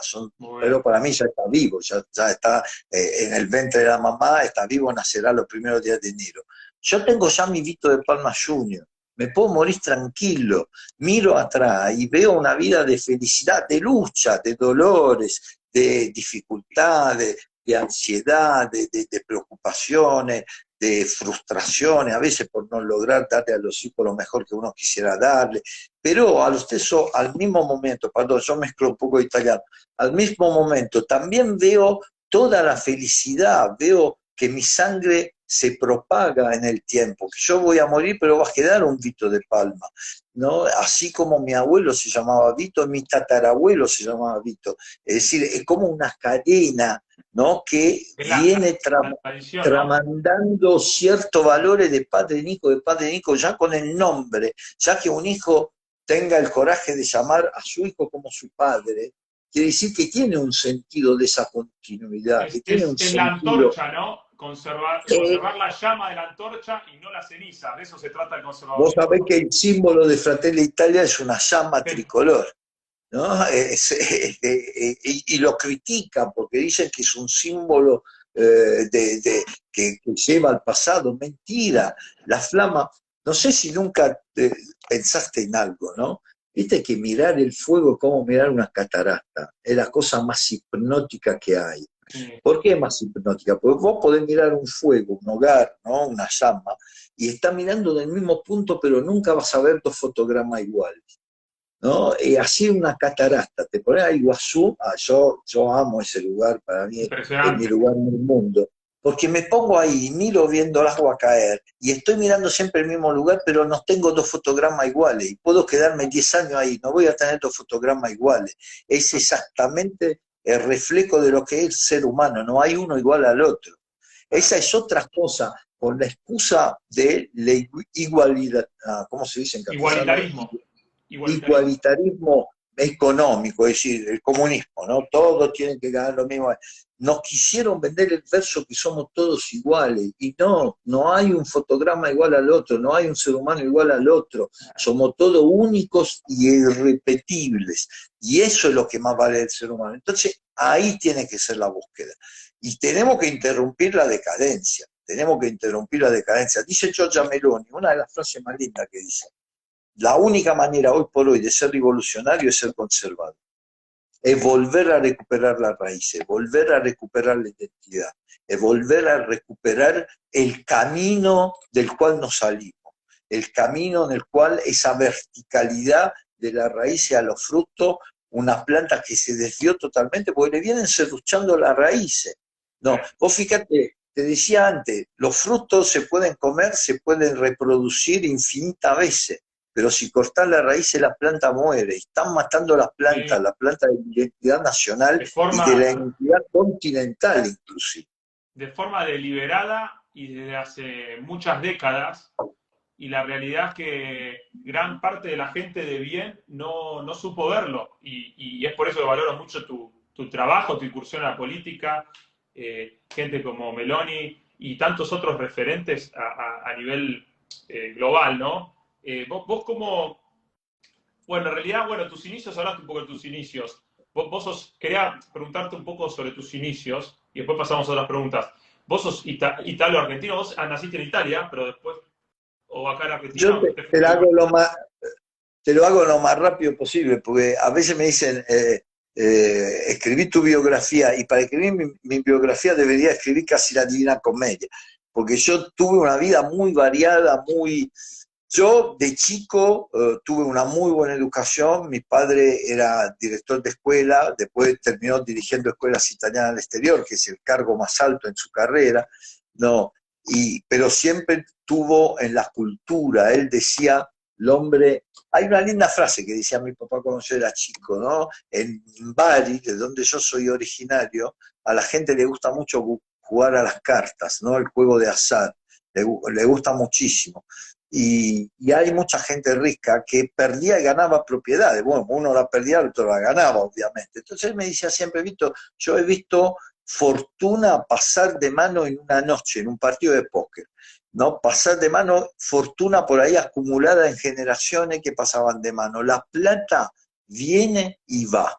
pero para mí ya está vivo, ya está en el ventre de la mamá, está vivo, nacerá los primeros días de enero. Yo tengo ya mi Vito de Palma Junior, me puedo morir tranquilo, miro atrás y veo una vida de felicidad, de lucha, de dolores, de dificultades, de ansiedad, de preocupaciones, de frustraciones, a veces por no lograr darle a los hijos lo mejor que uno quisiera darle, pero a lo stesso, al mismo momento, perdón, yo mezclo un poco de italiano, al mismo momento también veo toda la felicidad, veo que mi sangre se propaga en el tiempo, que yo voy a morir, pero va a quedar un Vito de Palma, ¿no? Así como mi abuelo se llamaba Vito, mi tatarabuelo se llamaba Vito, es decir, es como una cadena, ¿no? Que viene tradición, ¿no? tramandando ciertos valores de padre en hijo, ya con el nombre, ya que un hijo tenga el coraje de llamar a su hijo como su padre, quiere decir que tiene un sentido de esa continuidad, que tiene un Es la sentido. antorcha, ¿no? Conservar la llama de la antorcha y no la ceniza. De eso se trata el Vos conservadurismo. sabés que el símbolo de Fratelli Italia es una llama tricolor, ¿no? Y lo critican porque dicen que es un símbolo que lleva al pasado. Mentira, la flama, no sé si nunca pensaste en algo, ¿no? Viste que mirar el fuego es como mirar una catarata, es la cosa más hipnótica que hay. Sí. ¿Por qué más hipnótica? Porque vos podés mirar un fuego, un hogar, ¿no? Una llama, y estás mirando del mismo punto, pero nunca vas a ver 2 fotogramas iguales, ¿no? Así una catarata, te pones a Iguazú, yo amo ese lugar, para mí es mi lugar en el mundo, porque me pongo ahí y miro viendo el agua caer, y estoy mirando siempre el mismo lugar, pero no tengo 2 fotogramas iguales, y puedo quedarme 10 años ahí, no voy a tener 2 fotogramas iguales, es exactamente el reflejo de lo que es el ser humano, no hay uno igual al otro. Esa es otra cosa, con la excusa de la igualdad, ¿cómo se dice en castellano? Igualitarismo económico, es decir, el comunismo, ¿no? Todos tienen que ganar lo mismo. Nos quisieron vender el verso que somos todos iguales, y no hay un fotograma igual al otro, no hay un ser humano igual al otro, somos todos únicos y irrepetibles, y eso es lo que más vale del ser humano. Entonces, ahí tiene que ser la búsqueda, y tenemos que interrumpir la decadencia, Dice Giorgia Meloni, una de las frases más lindas que dice: la única manera hoy por hoy de ser revolucionario es ser conservador, es volver a recuperar las raíces, volver a recuperar la identidad, es volver a recuperar el camino del cual nos salimos, el camino en el cual esa verticalidad de la raíz a los frutos, una planta que se desvió totalmente porque le vienen serruchando las raíces. No, vos fíjate, te decía antes, los frutos se pueden comer, se pueden reproducir infinitas veces, pero si cortás la raíz la planta muere. Están matando las plantas, la planta de la identidad nacional y de la identidad continental inclusive. De forma deliberada y desde hace muchas décadas, y la realidad es que gran parte de la gente de bien no supo verlo, y es por eso que valoro mucho tu trabajo, tu incursión en la política, gente como Meloni y tantos otros referentes a nivel global, ¿no? Vos como, bueno, en realidad, tus inicios, hablaste un poco de tus inicios. Quería preguntarte un poco sobre tus inicios y después pasamos a otras preguntas. Vos sos italo-argentino, vos naciste en Italia, pero después, o acá en Argentina. Yo te lo hago lo más rápido posible, porque a veces me dicen, escribí tu biografía, y para escribir mi biografía debería escribir casi la Divina Comedia, porque yo tuve una vida muy variada, muy... Yo de chico tuve una muy buena educación, mi padre era director de escuela, después terminó dirigiendo escuelas italianas al exterior, que es el cargo más alto en su carrera, no, pero siempre tuvo en la cultura, él decía, el hombre, hay una linda frase que decía mi papá cuando yo era chico, ¿no? En Bari, de donde yo soy originario, a la gente le gusta mucho jugar a las cartas, ¿no? El juego de azar, le gusta muchísimo. Y hay mucha gente rica que perdía y ganaba propiedades. Bueno, uno la perdía, el otro la ganaba, obviamente. Entonces él me decía siempre, Víctor, yo he visto fortuna pasar de mano en una noche, en un partido de póker, ¿no? Pasar de mano fortuna por ahí acumulada en generaciones que pasaban de mano. La plata viene y va.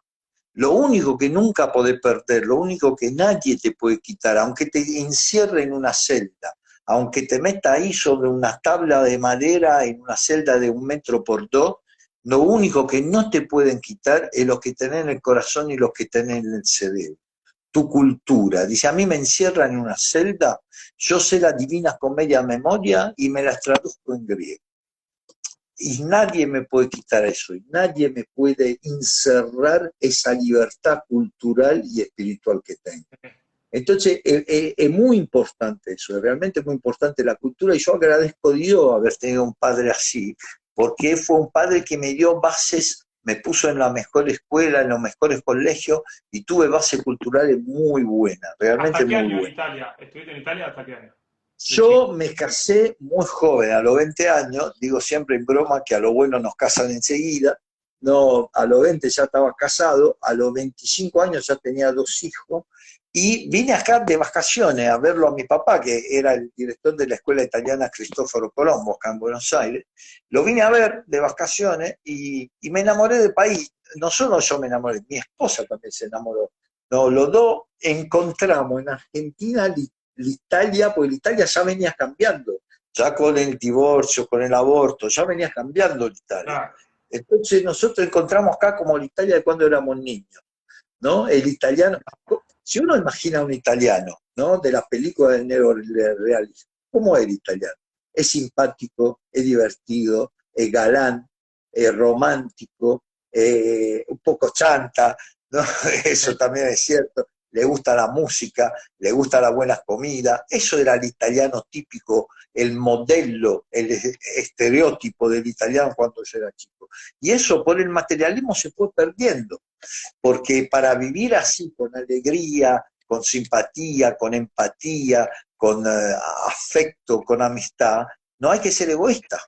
Lo único que nunca podés perder, lo único que nadie te puede quitar, aunque te encierre en una celda, aunque te meta ahí sobre una tabla de madera en una celda de 1 metro por 2, lo único que no te pueden quitar es lo que tenés en el corazón y lo que tenés en el cerebro. Tu cultura. Dice, a mí me encierran en una celda, yo sé la Divina Comedia a memoria y me las traduzco en griego. Y nadie me puede quitar eso, y nadie me puede encerrar esa libertad cultural y espiritual que tengo. Entonces, es muy importante eso, es realmente muy importante la cultura, y yo agradezco a Dios haber tenido un padre así, porque fue un padre que me dio bases, me puso en la mejor escuela, en los mejores colegios, y tuve bases culturales muy buenas, realmente ¿Hasta qué muy año en buenas. Italia? ¿Estuviste en Italia hasta qué año? Yo me casé muy joven, a los 20 años, digo siempre en broma que a lo bueno nos casan enseguida, no, a los 20 ya estaba casado, a los 25 años ya tenía 2 hijos, y vine acá de vacaciones a verlo a mi papá, que era el director de la escuela italiana Cristoforo Colombo, acá en Buenos Aires. Lo vine a ver de vacaciones y me enamoré del país. No solo yo me enamoré, mi esposa también se enamoró. No, los dos encontramos en Argentina l'Italia, porque l'Italia ya venía cambiando, ya con el divorcio, con el aborto, ya venía cambiando l'Italia. Claro. Entonces nosotros encontramos acá como l'Italia de cuando éramos niños, ¿no? El italiano, si uno imagina a un italiano, ¿no? De las películas del neorealismo, ¿cómo es el italiano? Es simpático, es divertido, es galán, es romántico, un poco chanta, ¿no? Eso también es cierto. Le gusta la música, le gusta la buena comida. Eso era el italiano típico, el modelo, el estereotipo del italiano cuando yo era chico. Y eso por el materialismo se fue perdiendo, porque para vivir así, con alegría, con simpatía, con empatía, con afecto, con amistad, no hay que ser egoísta.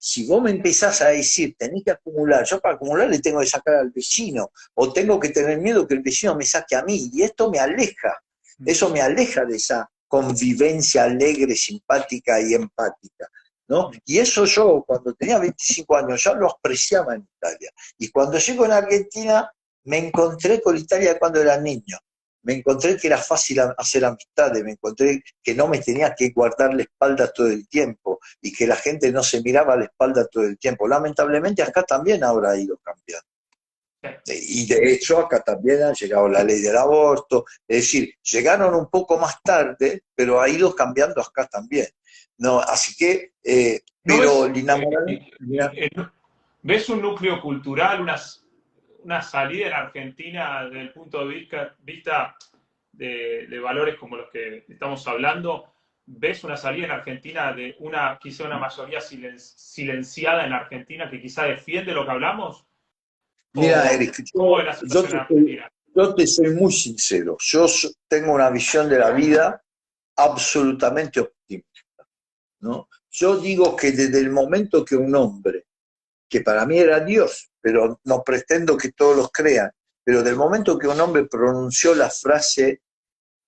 Si vos me empezás a decir, tenés que acumular, yo para acumular le tengo que sacar al vecino, o tengo que tener miedo que el vecino me saque a mí, y esto me aleja, eso me aleja de esa convivencia alegre, simpática y empática, ¿no? Y eso yo, cuando tenía 25 años, ya lo apreciaba en Italia. Y cuando llego en Argentina, me encontré con Italia cuando era niño. Me encontré que era fácil hacer amistades, me encontré que no me tenía que guardar la espalda todo el tiempo y que la gente no se miraba a la espalda todo el tiempo. Lamentablemente acá también ahora ha ido cambiando. Y de hecho acá también ha llegado la ley del aborto, es decir, llegaron un poco más tarde, pero ha ido cambiando acá también. No, así que, pero ¿ves un núcleo cultural, una salida en Argentina desde el punto de vista de valores como los que estamos hablando? ¿Ves una salida en Argentina de quizá una mayoría silenciada en Argentina que quizá defiende lo que hablamos? Mira, Eric, yo te soy muy sincero. Yo tengo una visión de la vida absolutamente optimista, ¿no? Yo digo que desde el momento que un hombre, que para mí era Dios, pero no pretendo que todos los crean, pero del momento que un hombre pronunció la frase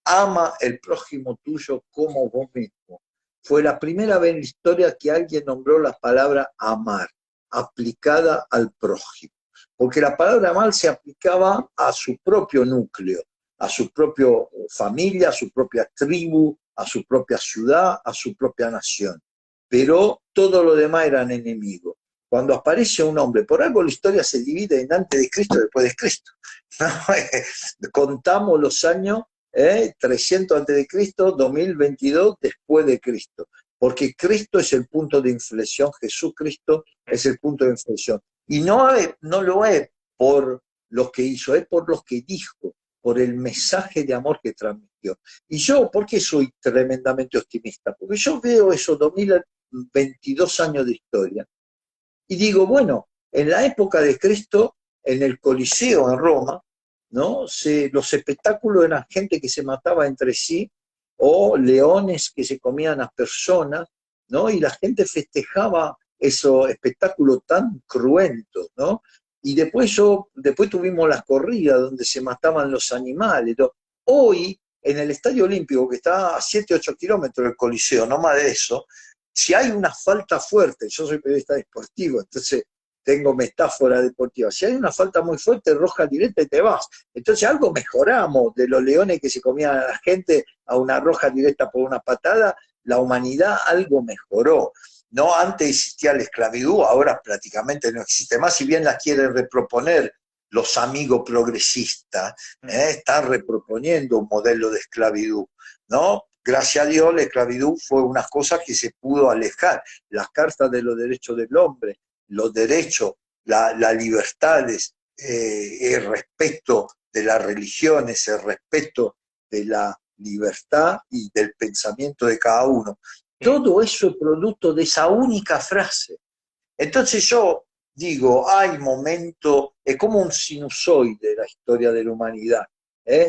ama el prójimo tuyo como vos mismo, fue la primera vez en la historia que alguien nombró la palabra amar aplicada al prójimo, porque la palabra amar se aplicaba a su propio núcleo, a su propia familia, a su propia tribu, a su propia ciudad, a su propia nación, pero todo lo demás eran enemigos. cuando aparece un hombre, por algo la historia se divide en antes de Cristo y después de Cristo. ¿No? Contamos los años 300 antes de Cristo, 2022 después de Cristo, porque Cristo es el punto de inflexión, Jesucristo es el punto de inflexión. Y no lo es por los que hizo, es por los que dijo, por el mensaje de amor que transmitió. Y yo, ¿por qué soy tremendamente optimista? Porque yo veo esos 2022 años de historia y digo, bueno, en la época de Cristo, en el Coliseo en Roma, ¿no? Los espectáculos eran gente que se mataba entre sí, o leones que se comían a personas, ¿no? Y la gente festejaba esos espectáculos tan cruentos, ¿no? Y después tuvimos las corridas donde se mataban los animales, ¿no? Hoy, en el Estadio Olímpico, que está a 7, 8 kilómetros del Coliseo, no más de eso, si hay una falta fuerte, yo soy periodista deportivo, entonces tengo metáfora deportiva, si hay una falta muy fuerte, roja directa y te vas. Entonces algo mejoramos de los leones que se comían a la gente a una roja directa por una patada, la humanidad algo mejoró. No, antes existía la esclavitud, ahora prácticamente no existe más, si bien la quieren reproponer los amigos progresistas, están reproponiendo un modelo de esclavitud, ¿no? Gracias a Dios la esclavitud fue una cosa que se pudo alejar. Las cartas de los derechos del hombre, los derechos, las libertades, el respeto de las religiones, el respeto de la libertad y del pensamiento de cada uno. Todo eso es producto de esa única frase. Entonces yo digo, hay momentos, es como un sinusoide de la historia de la humanidad.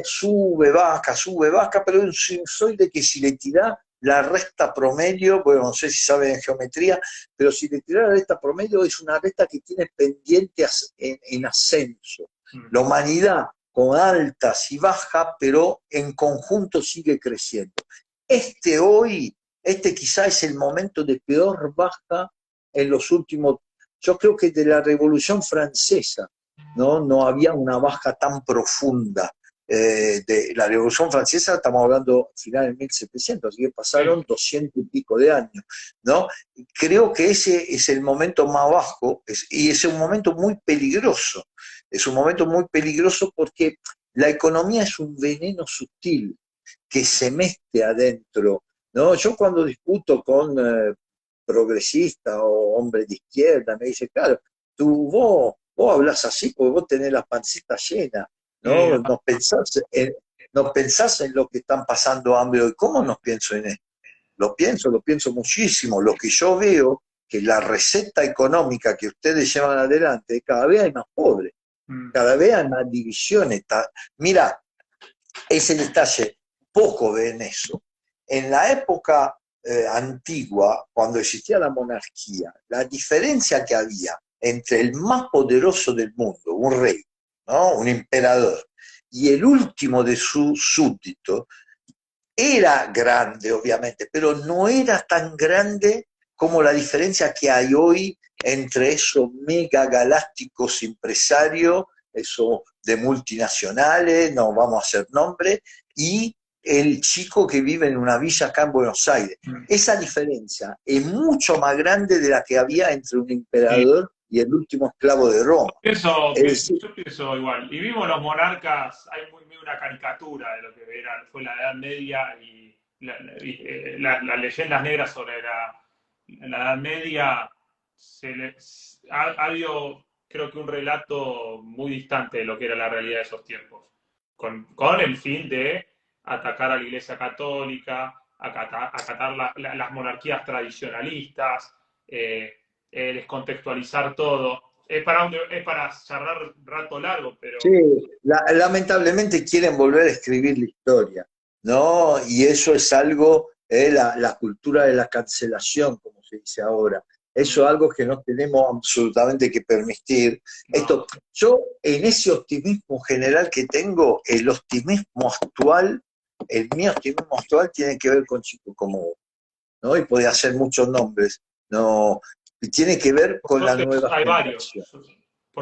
Sube, baja, pero es un sinusoide que si le tirás la recta promedio, bueno, no sé si saben en geometría, pero si le tirás la recta promedio es una recta que tiene pendiente en ascenso. La humanidad con altas y bajas, pero en conjunto sigue creciendo. Este quizá es el momento de peor baja en los últimos, yo creo que de la Revolución Francesa, no había una baja tan profunda. De la Revolución Francesa, estamos hablando final de 1700, así que pasaron 200 y pico de años, ¿no? Creo que ese es el momento más bajo, y es un momento muy peligroso. Es un momento muy peligroso porque la economía es un veneno sutil que se mete adentro, ¿no? Yo cuando discuto con progresistas o hombres de izquierda, me dice, claro, vos hablas así porque vos tenés la pancita llena, ¿no? No pensás en lo que están pasando hambre hoy. ¿Cómo no pienso en esto? Lo pienso muchísimo. Lo que yo veo, que la receta económica que ustedes llevan adelante, cada vez hay más pobres, cada vez hay más divisiones. Mira, ese detalle, poco ven eso. En la época antigua, cuando existía la monarquía, la diferencia que había entre el más poderoso del mundo, un rey, ¿no? Un emperador, y el último de sus súbditos, era grande, obviamente, pero no era tan grande como la diferencia que hay hoy entre esos megagalácticos empresarios, esos de multinacionales, no vamos a hacer nombre, y el chico que vive en una villa acá en Buenos Aires. Esa diferencia es mucho más grande de la que había entre un emperador y el último esclavo de Roma. Yo pienso igual. Y vimos los monarcas, hay muy una caricatura de lo que fue la Edad Media y las leyendas negras sobre la Edad Media. Ha habido, creo que un relato muy distante de lo que era la realidad de esos tiempos, con el fin de atacar a la Iglesia Católica, acatar las monarquías tradicionalistas, descontextualizar todo. Es para charlar un rato largo, pero... Sí, lamentablemente quieren volver a escribir la historia, ¿no? Y eso es algo, la cultura de la cancelación, como se dice ahora. Eso es algo que no tenemos absolutamente que permitir. No. Yo, en ese optimismo general que tengo, el optimismo actual, mi optimismo actual tiene que ver con chicos como vos, ¿no? Y podía hacer muchos nombres, ¿no? Y tiene que ver con la nueva generación.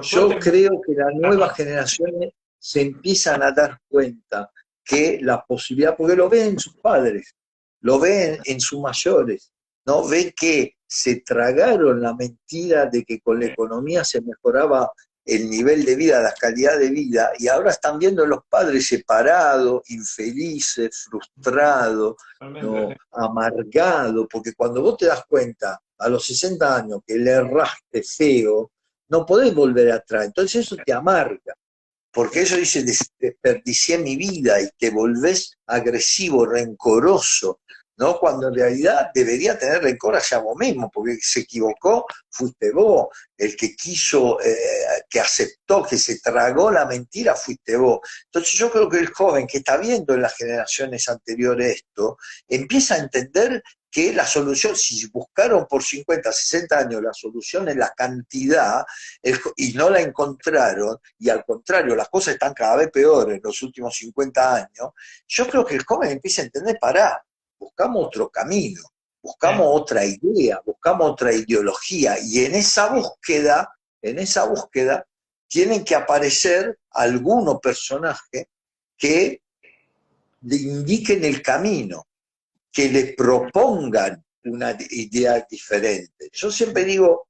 Yo creo que las nuevas generaciones se empiezan a dar cuenta que la posibilidad, porque lo ven en sus padres, lo ven en sus mayores, ¿no? Ven que se tragaron la mentira de que con la economía se mejoraba el nivel de vida, la calidad de vida, y ahora están viendo a los padres separados, infelices, frustrados, ¿no? Amargados, porque cuando vos te das cuenta a los 60 años que le erraste feo, no podés volver atrás, entonces eso te amarga, porque eso dice, desperdicié mi vida, y te volvés agresivo, rencoroso, ¿no? Cuando en realidad debería tener rencor hacia vos mismo, porque se equivocó, fuiste vos, el que quiso, que aceptó, que se tragó la mentira, fuiste vos. Entonces yo creo que el joven que está viendo en las generaciones anteriores esto, empieza a entender que la solución, si buscaron por 50, 60 años la solución en la cantidad, y no la encontraron, y al contrario, las cosas están cada vez peores en los últimos 50 años, yo creo que el joven empieza a entender, pará, buscamos otro camino, buscamos otra idea, buscamos otra ideología, y en esa búsqueda tienen que aparecer algunos personajes que le indiquen el camino, que le propongan una idea diferente. Yo siempre digo,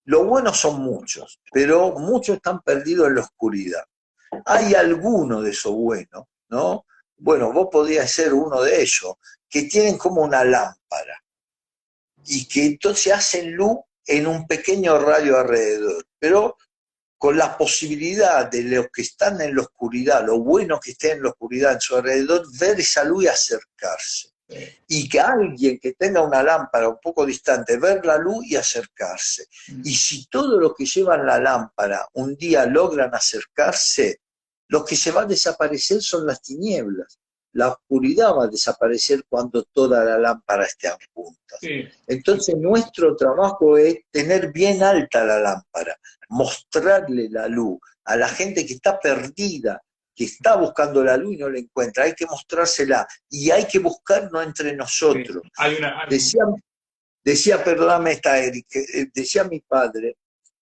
los buenos son muchos, pero muchos están perdidos en la oscuridad. Hay algunos de esos buenos, ¿no? Bueno, vos podrías ser uno de ellos, que tienen como una lámpara y que entonces hacen luz en un pequeño radio alrededor, pero con la posibilidad de los que están en la oscuridad, los buenos que estén en la oscuridad en su alrededor, ver esa luz y acercarse. Y que alguien que tenga una lámpara un poco distante, ver la luz y acercarse. Y si todos los que llevan la lámpara un día logran acercarse, lo que se va a desaparecer son las tinieblas. La oscuridad va a desaparecer cuando toda la lámpara esté a punta. Sí. Entonces nuestro trabajo es tener bien alta la lámpara, mostrarle la luz a la gente que está perdida, que está buscando la luz y no la encuentra. Hay que mostrársela y hay que buscarnos entre nosotros. Sí. Decía, perdóname Eric, decía mi padre,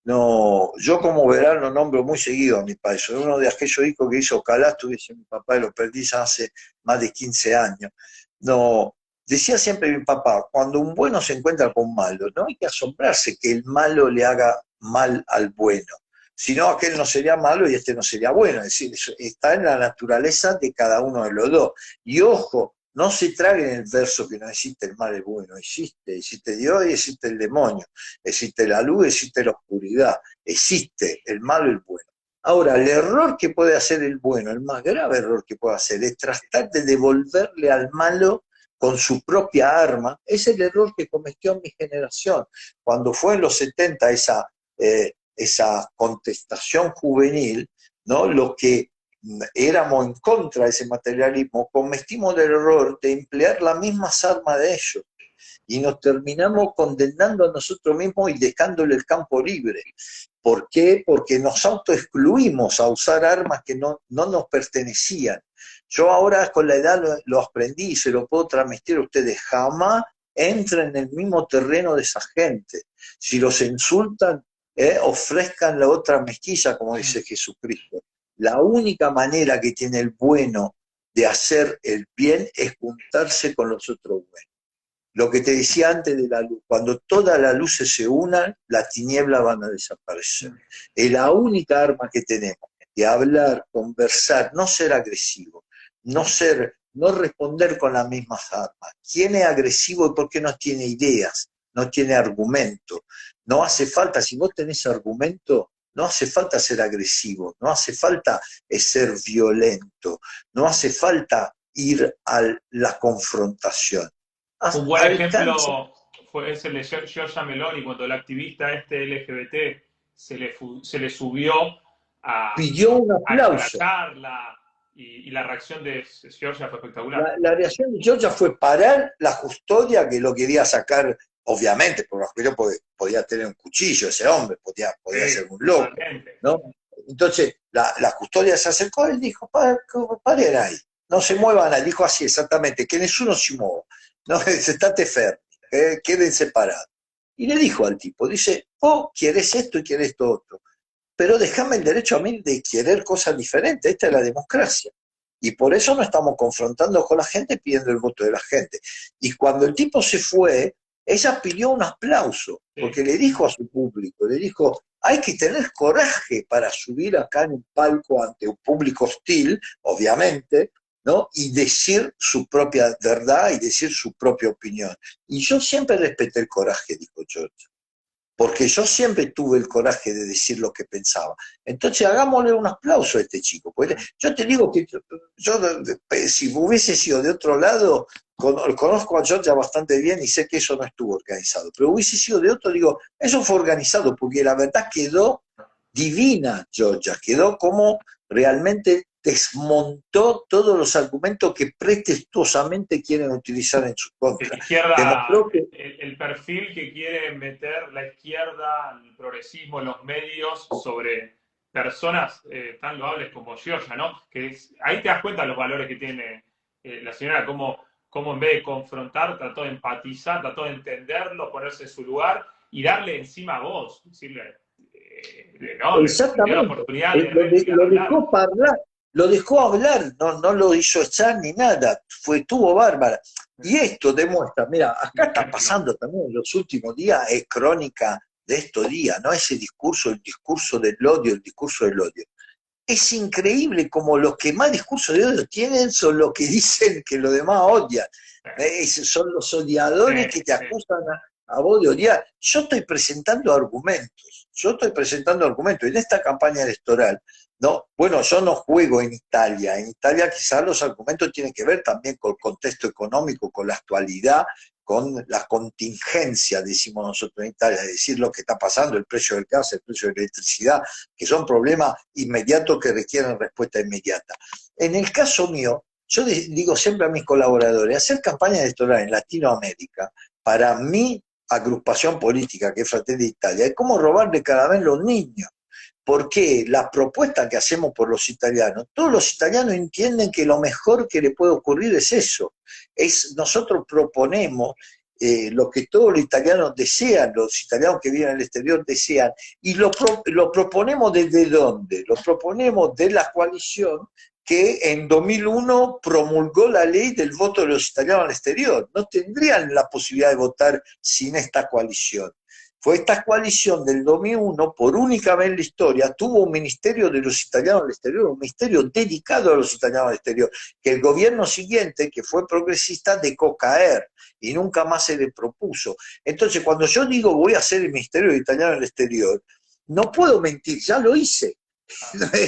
no, yo como verán lo nombro muy seguido a mi padre, soy uno de aquellos hijos que hizo ojalá tuviese mi papá y lo perdí ya hace más de 15 años. No, decía siempre mi papá, cuando un bueno se encuentra con un malo, no hay que asombrarse que el malo le haga mal al bueno, sino aquel no sería malo y este no sería bueno, es decir, está en la naturaleza de cada uno de los dos. Y ojo, no se traguen el verso que no existe el mal y el bueno, existe Dios y existe el demonio, existe la luz, existe la oscuridad, existe el malo y el bueno. Ahora, el error que puede hacer el bueno, el más grave error que puede hacer, es tratar de devolverle al malo con su propia arma. Es el error que cometió mi generación. Cuando fue en los 70 esa contestación juvenil, ¿no? Lo que éramos en contra de ese materialismo, cometimos el error de emplear las mismas armas de ellos y nos terminamos condenando a nosotros mismos y dejándole el campo libre. ¿Por qué? Porque nos autoexcluimos a usar armas que no nos pertenecían. Yo ahora con la edad lo aprendí y se lo puedo transmitir a ustedes. Jamás entren en el mismo terreno de esa gente. Si los insultan, ofrezcan la otra mezquilla, como dice Jesucristo. La única manera que tiene el bueno de hacer el bien es juntarse con los otros buenos. Lo que te decía antes de la luz, cuando todas las luces se unan, las tinieblas van a desaparecer. Es la única arma que tenemos, de hablar, conversar, no ser agresivo, no responder con las mismas armas. ¿Quién es agresivo y por qué no tiene ideas? No tiene argumento. No hace falta, si vos tenés argumento, no hace falta ser agresivo, no hace falta ser violento, no hace falta ir a la confrontación. Un buen ejemplo es el de Giorgia Meloni, cuando el activista LGBT se le subió pidió un aplauso. A la charla, y la reacción de Giorgia fue espectacular. La reacción de Giorgia fue parar la custodia, que lo quería sacar, obviamente, porque podía tener un cuchillo ese hombre, podía ser un loco, ¿no? Entonces, la custodia se acercó y dijo, paren ahí, no se muevan ahí, dijo así exactamente, que ninguno se mueva, no, estate fermi, queden separados. Y le dijo al tipo, dice, quieres esto y quieres esto otro, pero déjame el derecho a mí de querer cosas diferentes, esta es la democracia. Y por eso nos estamos confrontando con la gente pidiendo el voto de la gente. Y cuando el tipo se fue, ella pidió un aplauso, porque le dijo a su público, le dijo, hay que tener coraje para subir acá en un palco ante un público hostil, obviamente, ¿no? Y decir su propia verdad y decir su propia opinión. Y yo siempre respeté el coraje, dijo George, porque yo siempre tuve el coraje de decir lo que pensaba. Entonces hagámosle un aplauso a este chico. Porque yo te digo que yo, si hubiese sido de otro lado, conozco a Georgia bastante bien y sé que eso no estuvo organizado, pero hubiese sido de otro, digo, eso fue organizado, porque la verdad quedó divina Georgia, quedó como realmente desmontó todos los argumentos que pretestuosamente quieren utilizar en su contra. La izquierda, Demostró que el perfil que quiere meter la izquierda, el progresismo, los medios sobre personas tan loables como Giorgia, ¿no? Ahí te das cuenta de los valores que tiene la señora, cómo en vez de confrontar, trató de empatizar, trató de entenderlo, ponerse en su lugar y darle encima voz, decirle, no, le dio la oportunidad de lo dejó hablar, lo dejó hablar, no lo hizo echar ni nada, estuvo bárbara. Y esto demuestra, mira, acá está pasando también en los últimos días, es crónica de estos días, ¿no? Ese discurso, el discurso del odio, el discurso del odio. Es increíble como los que más discurso de odio tienen son los que dicen que los demás odian. Son los odiadores que te acusan a vos de odiar. Yo estoy presentando argumentos. Y en esta campaña electoral, ¿no? Bueno, yo no juego en Italia. En Italia quizás los argumentos tienen que ver también con el contexto económico, con la actualidad, con la contingencia, decimos nosotros en Italia, es decir, lo que está pasando, el precio del gas, el precio de la electricidad, que son problemas inmediatos que requieren respuesta inmediata. En el caso mío, yo digo siempre a mis colaboradores, hacer campaña electoral en Latinoamérica, para mi agrupación política, que es Fratelli d'Italia, es como robarle caramelo a los niños. Porque la propuesta que hacemos por los italianos, todos los italianos entienden que lo mejor que le puede ocurrir es eso. Nosotros proponemos lo que todos los italianos desean, los italianos que viven en el exterior desean, y lo proponemos ¿desde dónde? Lo proponemos de la coalición que en 2001 promulgó la ley del voto de los italianos al exterior. No tendrían la posibilidad de votar sin esta coalición. Fue esta coalición del 2001, por única vez en la historia, tuvo un ministerio de los italianos al exterior, un ministerio dedicado a los italianos al exterior, que el gobierno siguiente, que fue progresista, dejó caer y nunca más se le propuso. Entonces, cuando yo digo voy a hacer el ministerio de italiano al exterior, no puedo mentir, ya lo hice.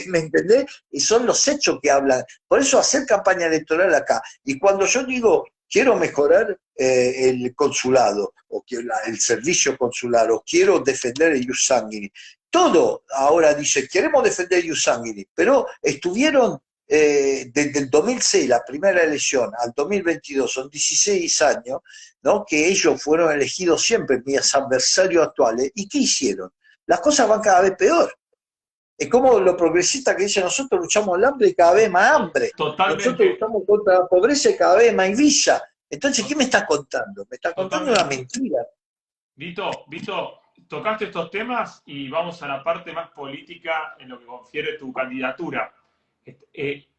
¿Me entendés? Y son los hechos que hablan. Por eso hacer campaña electoral acá. Y cuando yo digo quiero mejorar el consulado, o el servicio consular, o quiero defender el ius sanguinis. Todo ahora dice, queremos defender el ius sanguinis, pero estuvieron desde el 2006, la primera elección, al 2022, son 16 años, ¿no? Que ellos fueron elegidos siempre, mis adversarios actuales. ¿Y qué hicieron? Las cosas van cada vez peor. Es como los progresistas que dicen, nosotros luchamos el hambre y cada vez más hambre. Totalmente. Nosotros luchamos contra la pobreza y cada vez más villa. Entonces, ¿qué me estás contando? Me estás contando una mentira. Vito, tocaste estos temas y vamos a la parte más política en lo que confiere tu candidatura.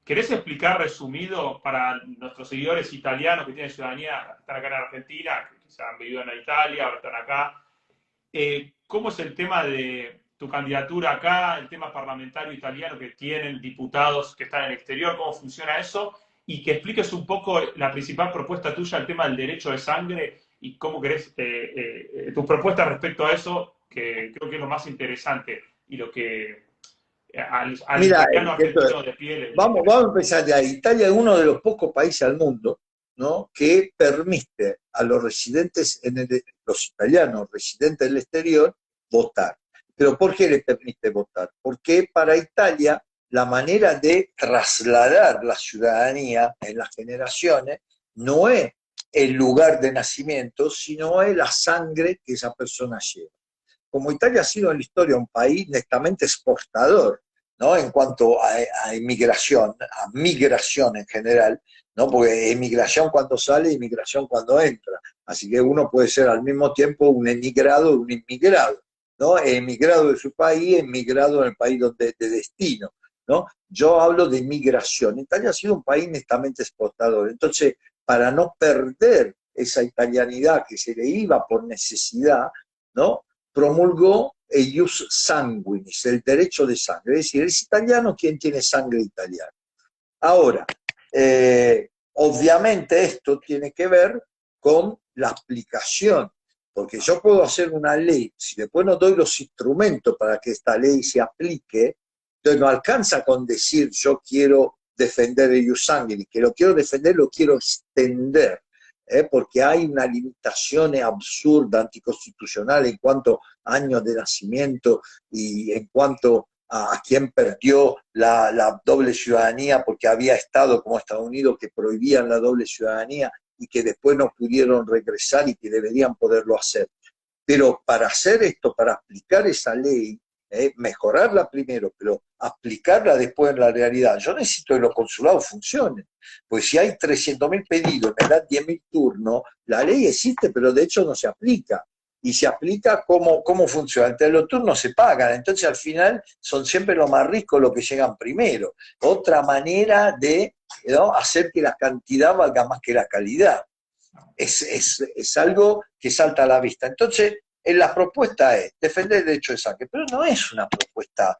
¿Querés explicar resumido para nuestros seguidores italianos que tienen ciudadanía, que están acá en Argentina, que quizás han vivido en Italia, ahora están acá, cómo es el tema de tu candidatura acá, el tema parlamentario italiano que tienen diputados que están en el exterior, cómo funciona eso, y que expliques un poco la principal propuesta tuya, el tema del derecho de sangre, y cómo querés tu propuesta respecto a eso, que creo que es lo más interesante, y lo que al Mira, italiano argentino de piel. Vamos a empezar de ahí. Italia es uno de los pocos países del mundo, ¿no?, que permite a los residentes, los italianos residentes del exterior, votar. ¿Pero por qué le permite votar? Porque para Italia la manera de trasladar la ciudadanía en las generaciones no es el lugar de nacimiento, sino es la sangre que esa persona lleva. Como Italia ha sido en la historia un país netamente exportador, ¿no?, en cuanto a inmigración, a migración en general, ¿no?, porque emigración cuando sale, inmigración cuando entra. Así que uno puede ser al mismo tiempo un emigrado y un inmigrado, ¿no? Emigrado de su país, emigrado en el país de destino, ¿no? Yo hablo de migración. Italia ha sido un país netamente exportador. Entonces, para no perder esa italianidad que se le iba por necesidad, ¿no? Promulgó el ius sanguinis, el derecho de sangre, es decir, es italiano quien tiene sangre italiana. Ahora, obviamente esto tiene que ver con la aplicación, porque yo puedo hacer una ley, si después no doy los instrumentos para que esta ley se aplique, entonces no alcanza con decir yo quiero defender el ius sanguinis, que lo quiero defender, lo quiero extender, porque hay una limitación absurda, anticonstitucional en cuanto a años de nacimiento y en cuanto a quien perdió la doble ciudadanía porque había estado como Estados Unidos que prohibían la doble ciudadanía y que después no pudieron regresar y que deberían poderlo hacer. Pero para hacer esto, para aplicar esa ley, mejorarla primero, pero aplicarla después en la realidad, yo necesito que los consulados funcionen. Pues si hay 300.000 pedidos, me dan 10.000 turnos, la ley existe, pero de hecho no se aplica. Y se aplica cómo funciona. Entonces los turnos se pagan, entonces al final son siempre los más ricos los que llegan primero. Otra manera de, ¿no?, hacer que la cantidad valga más que la calidad. Es algo que salta a la vista. Entonces, la propuesta es defender el derecho de sangre, pero no es una propuesta.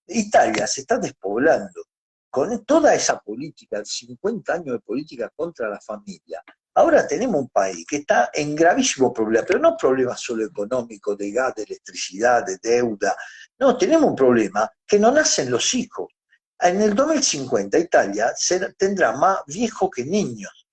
Italia se está despoblando con toda esa política, 50 años de política contra la familia. Ahora tenemos un país que está en gravísimo problema, pero no problemas solo económicos, de gas, de electricidad, de deuda. No, tenemos un problema que no nacen los hijos. En el 2050 Italia tendrá más viejos que niños.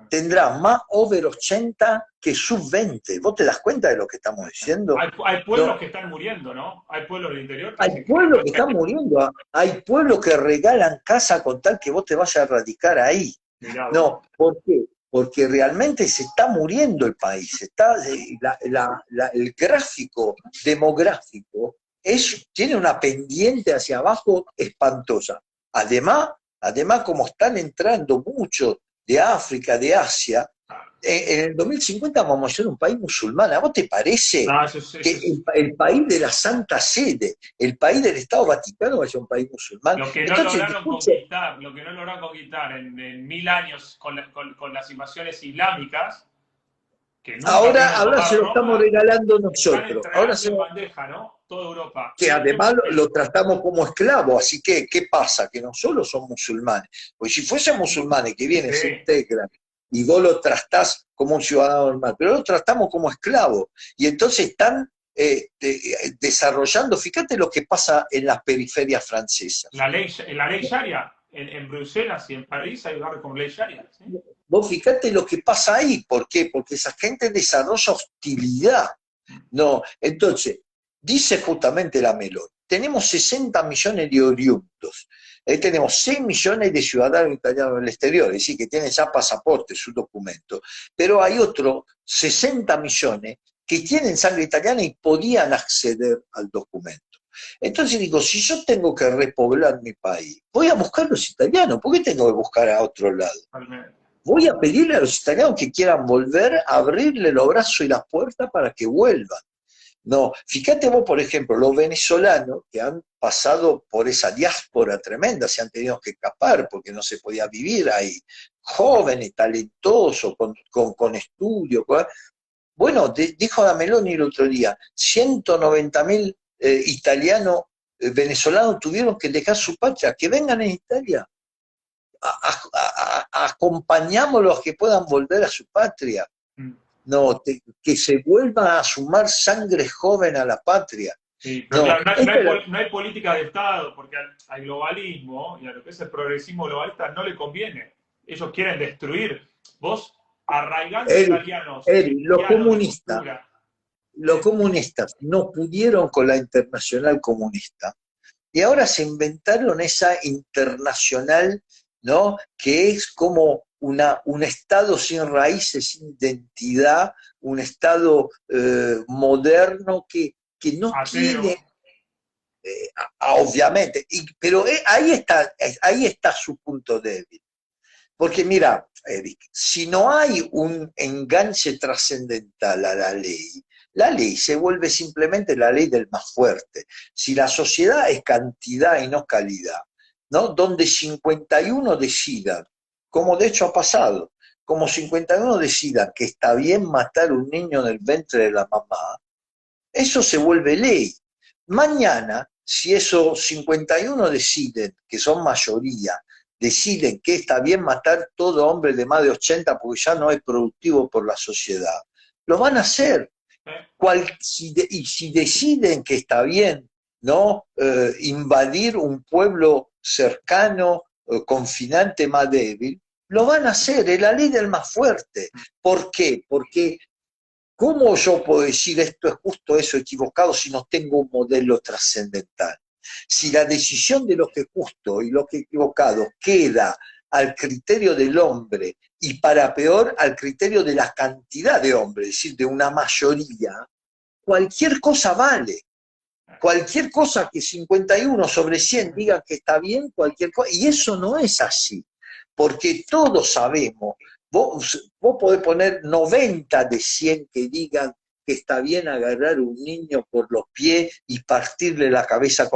Tendrá más over 80 que sub 20. ¿Vos te das cuenta de lo que estamos diciendo? Hay pueblos que están muriendo, ¿no? Hay pueblos del interior. Hay pueblos que están muriendo. Hay pueblos que regalan casa con tal que vos te vayas a radicar ahí. Mirá, no, ¿por qué? Porque realmente se está muriendo el país. El gráfico demográfico tiene una pendiente hacia abajo espantosa. Además, como están entrando muchos de África, de Asia, en el 2050 vamos a ser un país musulmán. ¿A vos te parece que el país de la Santa Sede, el país del Estado Vaticano va a ser un país musulmán? Lo que no lograron conquistar en 1000 años con las invasiones islámicas, que ahora se lo estamos regalando nosotros. Ahora se bandeja, ¿no? Toda Europa. Que además lo tratamos como esclavo, así que, ¿qué pasa? Que no solo son musulmanes, pues si fuesen musulmanes que vienen, se integran, y vos lo tratás como un ciudadano normal, pero lo tratamos como esclavo, y entonces están desarrollando, fíjate lo que pasa en las periferias francesas. La ley Sharia, en Bruselas y en París hay lugares con ley Sharia, ¿sí? Vos fíjate lo que pasa ahí, ¿por qué? Porque esa gente desarrolla hostilidad, ¿no? Entonces, dice justamente la Meloni, tenemos 60 millones de oriundos, tenemos 6 millones de ciudadanos italianos en el exterior, es decir, que tienen ya pasaporte, su documento, pero hay otros 60 millones que tienen sangre italiana y podían acceder al documento. Entonces digo, si yo tengo que repoblar mi país, voy a buscar a los italianos, ¿por qué tengo que buscar a otro lado? Voy a pedirle a los italianos que quieran volver, a abrirle los brazos y las puertas para que vuelvan. No, fíjate vos, por ejemplo, los venezolanos que han pasado por esa diáspora tremenda, se han tenido que escapar porque no se podía vivir ahí, jóvenes, talentosos, con estudio. Bueno, dijo la Meloni el otro día, 190.000 italianos, venezolanos tuvieron que dejar su patria, que vengan en Italia. Acompañámoslos a que puedan volver a su patria. No, que se vuelva a sumar sangre joven a la patria. Sí, pero no, claro, no hay política de Estado, porque al globalismo y a lo que es el progresismo globalista no le conviene. Ellos quieren destruir. Vos, arraigando italianos. Los comunistas no pudieron con la internacional comunista. Y ahora se inventaron esa internacional, ¿no?, que es como un Estado sin raíces, sin identidad, un Estado moderno que no tiene, obviamente, pero ahí está su punto débil. Porque mira, Eric, si no hay un enganche trascendental a la ley se vuelve simplemente la ley del más fuerte. Si la sociedad es cantidad y no calidad, ¿no?, donde 51 decidan, como de hecho ha pasado, como 51 decidan que está bien matar un niño en el vientre de la mamá, eso se vuelve ley. Mañana, si esos 51 deciden, que son mayoría, deciden que está bien matar todo hombre de más de 80 porque ya no es productivo por la sociedad, lo van a hacer. Y si deciden que está bien, ¿no? Invadir un pueblo cercano, confinante más débil, lo van a hacer, es la ley del más fuerte. ¿Por qué? Porque ¿cómo yo puedo decir esto es justo, eso equivocado, si no tengo un modelo trascendental? Si la decisión de lo que es justo y lo que es equivocado queda al criterio del hombre y para peor al criterio de la cantidad de hombres, es decir, de una mayoría, cualquier cosa vale. Cualquier cosa que 51 sobre 100 digan que está bien, cualquier cosa, y eso no es así, porque todos sabemos, vos podés poner 90 de 100 que digan que está bien agarrar un niño por los pies y partirle la cabeza.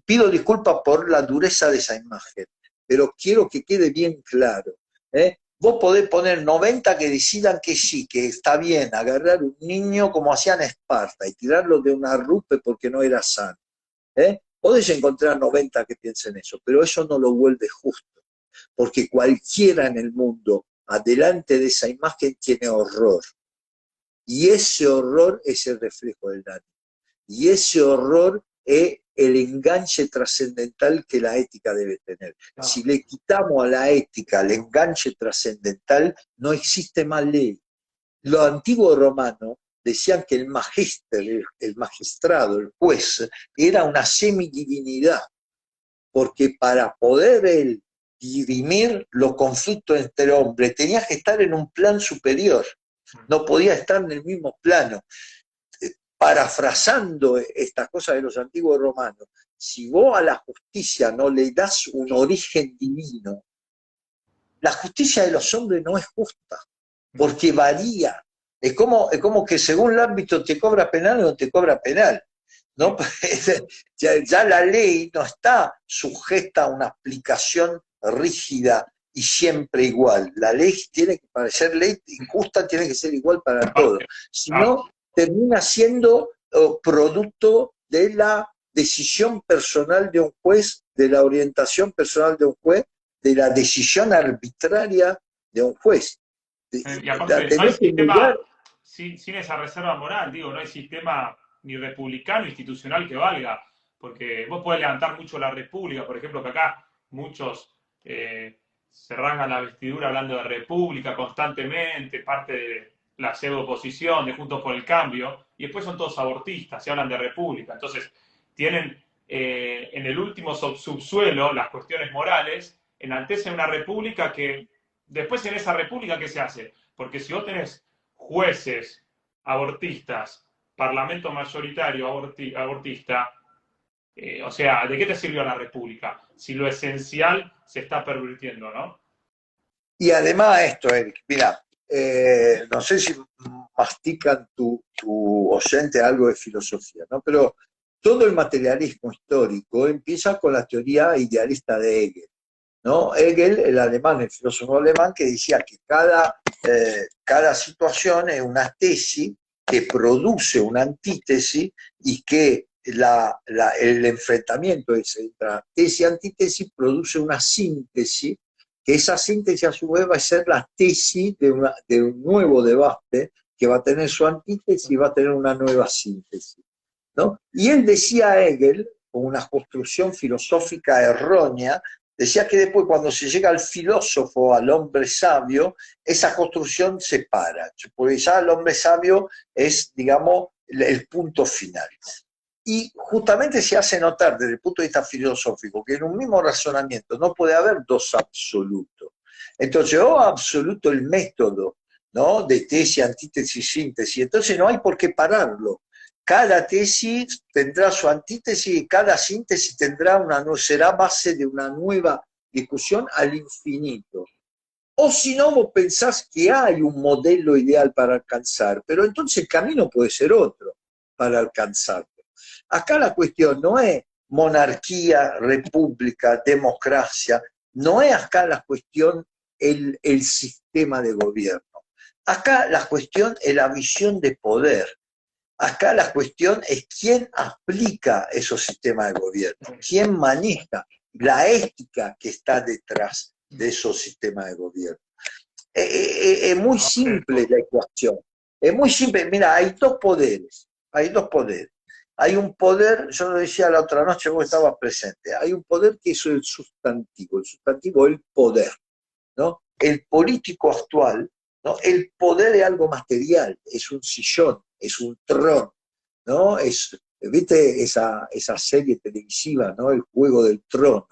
Pido disculpas por la dureza de esa imagen, pero quiero que quede bien claro, ¿eh? Vos podés poner 90 que decidan que sí, que está bien agarrar un niño como hacían en Esparta y tirarlo de una rupe porque no era sano, ¿eh? Podés encontrar 90 que piensen eso, pero eso no lo vuelve justo, porque cualquiera en el mundo, adelante de esa imagen, tiene horror. Y ese horror es el reflejo del daño. Y ese horror es el enganche trascendental que la ética debe tener. Si le quitamos a la ética el enganche trascendental, no existe más ley. Los antiguos romanos decían que el magister, el magistrado, el juez, era una semidivinidad, porque para poder él dirimir los conflictos entre hombres tenía que estar en un plan superior, no podía estar en el mismo plano. Parafrasando estas cosas de los antiguos romanos, si vos a la justicia no le das un origen divino, la justicia de los hombres no es justa, porque varía. Es como que según el ámbito te cobra penal o no te cobra penal, ¿no? Ya la ley no está sujeta a una aplicación rígida y siempre igual. La ley tiene que, para ser ley injusta, tiene que ser igual para todos. Si no, termina siendo producto de la decisión personal de un juez, de la orientación personal de un juez, de la decisión arbitraria de un juez. Y aparte, no hay sistema, sin esa reserva moral, digo, no hay sistema ni republicano, institucional que valga, porque vos podés levantar mucho la república, por ejemplo, que acá muchos se rasgan la vestidura hablando de república constantemente, parte de la pseudo oposición, de Juntos por el Cambio, y después son todos abortistas y hablan de república. Entonces, tienen en el último subsuelo las cuestiones morales, enaltecen una república que después en esa república, ¿qué se hace? Porque si vos tenés jueces abortistas, parlamento mayoritario abortista, o sea, ¿de qué te sirvió la república? Si lo esencial se está pervirtiendo, ¿no? Y además esto, Eric, mira, no sé si mastican tu oyente algo de filosofía, ¿no? Pero todo el materialismo histórico empieza con la teoría idealista de Hegel, ¿no? Hegel, el alemán, el filósofo alemán, que decía que cada situación es una tesis que produce una antítesis y que el enfrentamiento entre tesis y antítesis produce una síntesis, que esa síntesis a su vez va a ser la tesis de un nuevo debate que va a tener su antítesis y va a tener una nueva síntesis, ¿no? Y él decía, Hegel, con una construcción filosófica errónea, decía que después cuando se llega al filósofo, al hombre sabio, esa construcción se para, porque ya el hombre sabio es, digamos, el punto final. Y justamente se hace notar desde el punto de vista filosófico que en un mismo razonamiento no puede haber dos absolutos. Entonces, o absoluto el método, ¿no? De tesis, antítesis, síntesis, entonces no hay por qué pararlo. Cada tesis tendrá su antítesis y cada síntesis será base de una nueva discusión al infinito. O si no, vos pensás que hay un modelo ideal para alcanzar, pero entonces el camino puede ser otro para alcanzarlo. Acá la cuestión no es monarquía, república, democracia, no es acá la cuestión el sistema de gobierno. Acá la cuestión es la visión de poder. Acá la cuestión es quién aplica esos sistemas de gobierno, quién maneja la ética que está detrás de esos sistemas de gobierno. Es muy simple la ecuación. Es muy simple. Mira, hay dos poderes. Hay dos poderes. Hay un poder, yo lo decía la otra noche, vos estabas presente, hay un poder que es el sustantivo es el poder, ¿no? El político actual, ¿no? El poder es algo material, es un sillón, es un trono, ¿no? ¿Viste esa serie televisiva, ¿no? El Juego del Trono,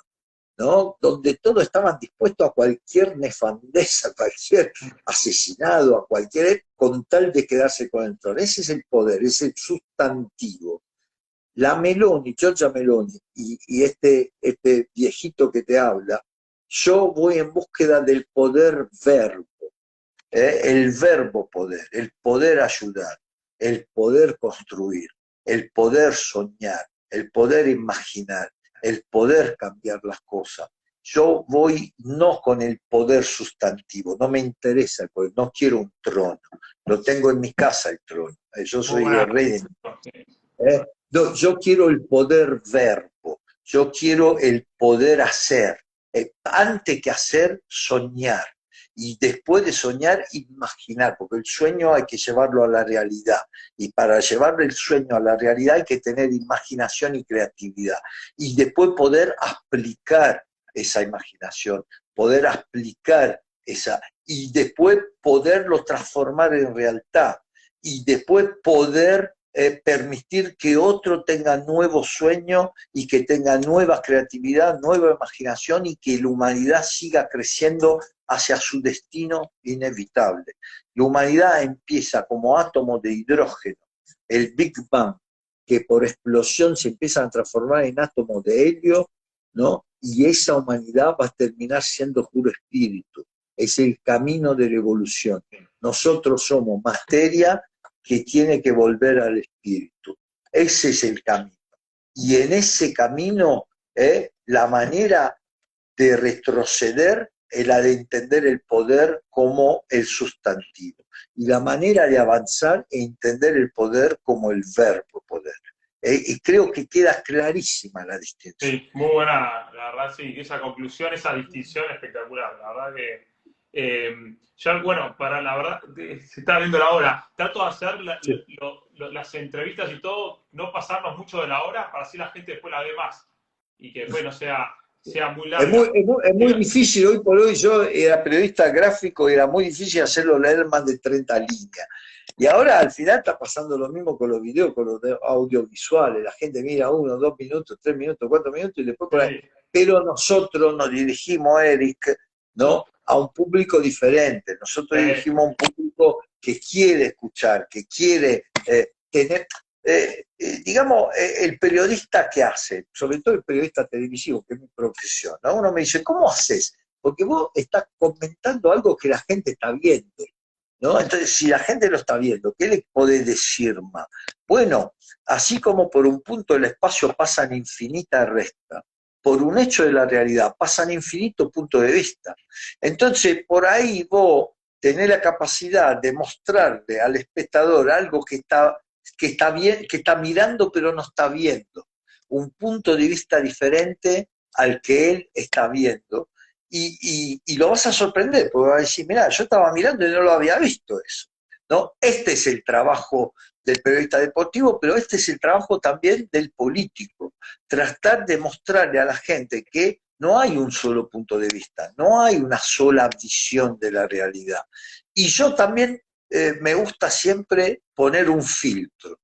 ¿no? Donde todos estaban dispuestos a cualquier nefandeza, a cualquier asesinado, a cualquier, con tal de quedarse con el trono. Ese es el poder, es el sustantivo. La Meloni, Giorgia Meloni, y este viejito que te habla, yo voy en búsqueda del poder verbo, el verbo poder, el poder ayudar, el poder construir, el poder soñar, el poder imaginar, el poder cambiar las cosas. Yo voy no con el poder sustantivo, no me interesa el poder, no quiero un trono, lo tengo en mi casa el trono, yo soy el rey de mi casa. No, yo quiero el poder verbo, yo quiero el poder hacer, antes que hacer, soñar, y después de soñar, imaginar, porque el sueño hay que llevarlo a la realidad, y para llevar el sueño a la realidad hay que tener imaginación y creatividad, y después poder aplicar esa imaginación, poder aplicar y después poderlo transformar en realidad, y después poder permitir que otro tenga nuevos sueños y que tenga nueva creatividad, nueva imaginación y que la humanidad siga creciendo hacia su destino inevitable. La humanidad empieza como átomos de hidrógeno, el Big Bang, que por explosión se empiezan a transformar en átomos de helio, ¿no? Y esa humanidad va a terminar siendo puro espíritu. Es el camino de la evolución. Nosotros somos materia que tiene que volver al espíritu. Ese es el camino. Y en ese camino, la manera de retroceder es la de entender el poder como el sustantivo. Y la manera de avanzar es entender el poder como el verbo poder. Y creo que queda clarísima la distinción. Sí, muy buena, la verdad, sí, esa conclusión, esa distinción espectacular, la verdad que ya, bueno, para la verdad, se está viendo la hora. Trato de hacer las entrevistas y todo, no pasarnos mucho de la hora para así la gente después la ve más y que después no sea muy larga. Es muy difícil, hoy por hoy yo era periodista gráfico y era muy difícil hacerlo leer más de 30 líneas. Y ahora al final está pasando lo mismo con los videos, con los audiovisuales. La gente mira 1, 2 minutos, 3 minutos, 4 minutos y después por ahí. Sí. Pero nosotros nos dirigimos, Eric, ¿no? A un público diferente. Nosotros dirigimos a un público que quiere escuchar, que quiere tener, digamos, el periodista que hace, sobre todo el periodista televisivo, que es mi profesión, ¿no? Uno me dice, ¿cómo haces? Porque vos estás comentando algo que la gente está viendo, ¿no? Entonces, si la gente lo está viendo, ¿qué le podés decir más? Bueno, así como por un punto del espacio pasan infinitas rectas, por un hecho de la realidad pasan infinitos puntos de vista. Entonces, por ahí vos tenés la capacidad de mostrarle al espectador algo que está bien, que está mirando pero no está viendo, un punto de vista diferente al que él está viendo, y lo vas a sorprender, porque vas a decir, mirá, yo estaba mirando y no lo había visto eso, ¿no? Este es el trabajo del periodista deportivo, pero este es el trabajo también del político, tratar de mostrarle a la gente que no hay un solo punto de vista, no hay una sola visión de la realidad. Y yo también me gusta siempre poner un filtro,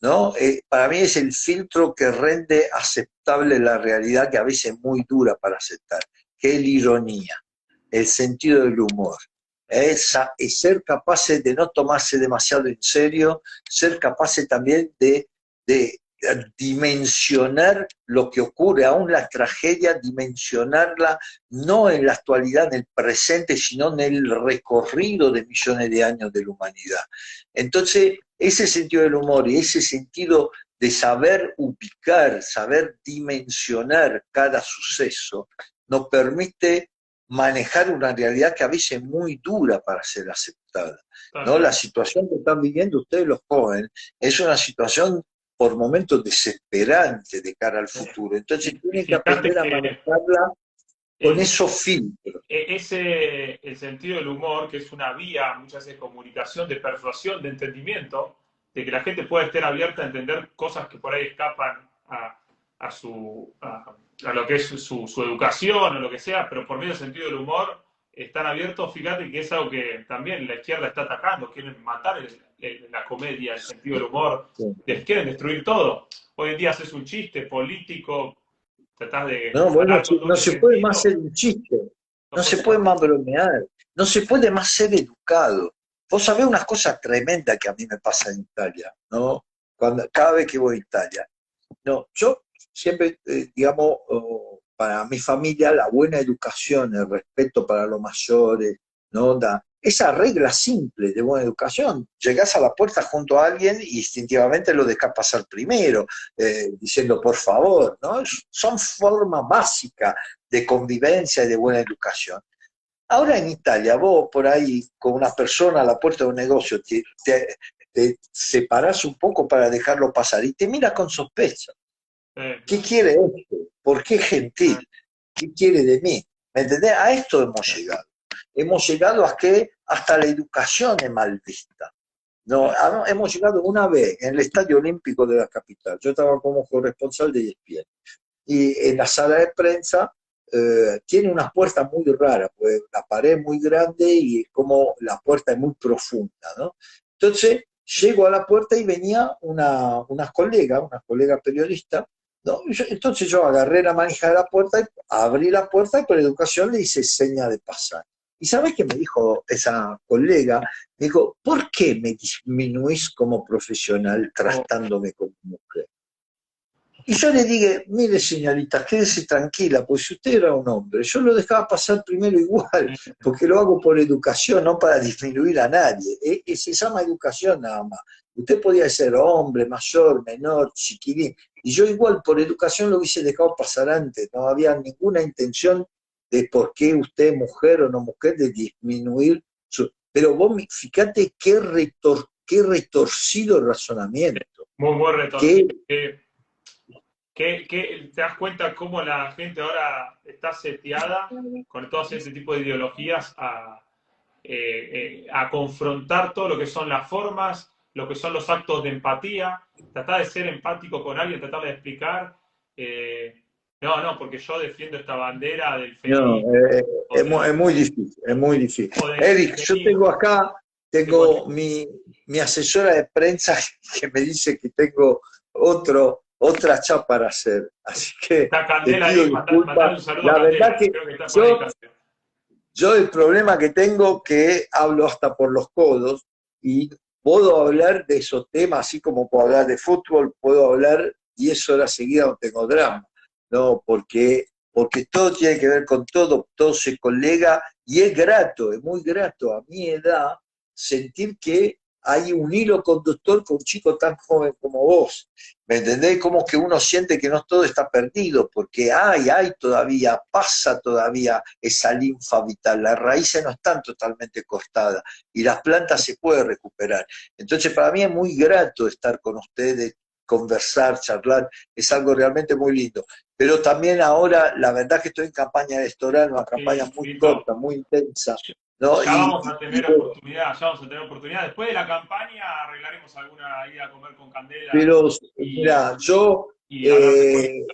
¿no? Para mí es el filtro que rende aceptable la realidad, que a veces es muy dura para aceptar, que es la ironía, el sentido del humor. Es ser capaces de no tomarse demasiado en serio, ser capaces también de dimensionar lo que ocurre, aún la tragedia, dimensionarla no en la actualidad, en el presente, sino en el recorrido de millones de años de la humanidad. Entonces, ese sentido del humor y ese sentido de saber ubicar, saber dimensionar cada suceso, nos permite manejar una realidad que a veces es muy dura para ser aceptada, ¿no? Totalmente. La situación que están viviendo ustedes los jóvenes es una situación por momentos desesperante de cara al futuro. Entonces Y tienen que fíjate aprender a que manejarla con el, esos filtros. el sentido del humor, que es una vía muchas veces de comunicación, de persuasión, de entendimiento, de que la gente pueda estar abierta a entender cosas que por ahí escapan a lo que es su educación o lo que sea, pero por medio del sentido del humor están abiertos. Fíjate que es algo que también la izquierda está atacando, quieren matar la comedia, el sentido del humor, quieren destruir todo. Hoy en día haces un chiste político, tratás de No, bueno, ganar con no doble se puede más sentido, ser un chiste, no no se puede puede ser. más bromear, no se puede más ser educado. Vos sabés unas cosas tremendas que a mí me pasa en Italia, ¿no? Cada vez que voy a Italia. No, yo siempre, digamos, para mi familia, la buena educación, el respeto para los mayores, ¿no? Esa regla simple de buena educación. Llegás a la puerta junto a alguien y instintivamente lo dejás pasar primero, diciendo por favor, ¿no? Son formas básicas de convivencia y de buena educación. Ahora en Italia, vos por ahí con una persona a la puerta de un negocio te separás un poco para dejarlo pasar y te mira con sospecha. ¿Qué Claro. quiere este? ¿Por qué gentil? ¿Qué quiere de mí? ¿Me entendés? A esto hemos llegado. Hemos llegado a que hasta la educación es mal vista. No, hemos llegado una vez en el Estadio Olímpico de la capital. Yo estaba como corresponsal de ESPN. Y en la sala de prensa tiene una puerta muy rara, pues la pared es muy grande y como la puerta es muy profunda, ¿no? Entonces llego a la puerta y venía una colega periodista, ¿no? Entonces yo agarré la manija de la puerta, y abrí la puerta y con educación le hice seña de pasar. ¿Y sabes qué me dijo esa colega? Me dijo, ¿por qué me disminuís como profesional tratándome como mujer? Y yo le dije, mire señorita, quédese tranquila, pues si usted era un hombre, yo lo dejaba pasar primero igual, porque lo hago por educación, no para disminuir a nadie. Se llama educación nada más. Usted podía ser hombre, mayor, menor, chiquilín, y yo igual por educación lo hubiese dejado pasar antes, no había ninguna intención de por qué usted, mujer o no mujer, de disminuir su... Pero vos fíjate qué retorcido razonamiento, Muy, muy qué... retorcido. ¿Te das cuenta cómo la gente ahora está seteada con todo ese tipo de ideologías a confrontar todo lo que son las formas, lo que son los actos de empatía, tratar de ser empático con alguien, tratar de explicar, no, porque yo defiendo esta bandera del No, feminismo o es muy difícil, es muy difícil. o del Eric, yo feminismo, tengo mi asesora de prensa que me dice que tengo otra chapa para hacer, así que está te Candela pido ahí, mandar disculpas. un saludo a La verdad Candela, que creo que está por ahí yo, Candela. yo el problema que tengo que hablo hasta por los codos y puedo hablar de esos temas, así como puedo hablar de fútbol, puedo hablar 10 horas seguidas, no tengo drama, ¿no? Porque todo tiene que ver con todo se colega y es grato, es muy grato a mi edad sentir que hay un hilo conductor con un chico tan joven como vos. ¿Me entendés? Como que uno siente que no todo está perdido, porque hay todavía, pasa todavía esa linfa vital. Las raíces no están totalmente cortadas y las plantas se pueden recuperar. Entonces, para mí es muy grato estar con ustedes, conversar, charlar, es algo realmente muy lindo. Pero también ahora, la verdad que estoy en campaña electoral, una campaña Sí, muy Vito, corta, muy intensa, ¿no? ya vamos a tener oportunidad, ya vamos a tener oportunidad. Después de la campaña arreglaremos alguna ida a comer con Candela pero y, mira, yo hablar de política. eh,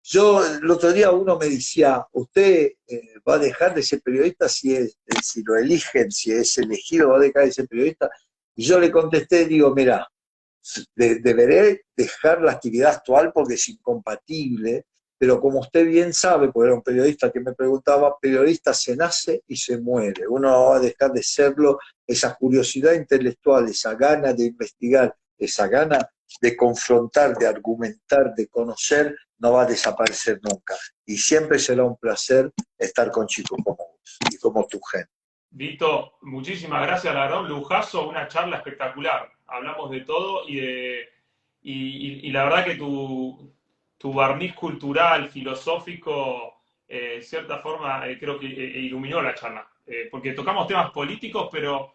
Yo el otro día uno me decía, ¿usted va a dejar de ser periodista si lo eligen, si es elegido, va a dejar de ser periodista? Y yo le contesté, digo, mira, deberé dejar la actividad actual porque es incompatible, pero como usted bien sabe, porque era un periodista que me preguntaba, periodista se nace y se muere, uno no va a dejar de serlo, esa curiosidad intelectual, esa gana de investigar, esa gana de confrontar, de argumentar, de conocer, no va a desaparecer nunca. Y siempre será un placer estar con chicos como vos y como tu gente. Vito, muchísimas gracias, la verdad, un lujazo, una charla espectacular. Hablamos de todo y la verdad que tu barniz cultural, filosófico, en cierta forma, creo que iluminó la charla, porque tocamos temas políticos, pero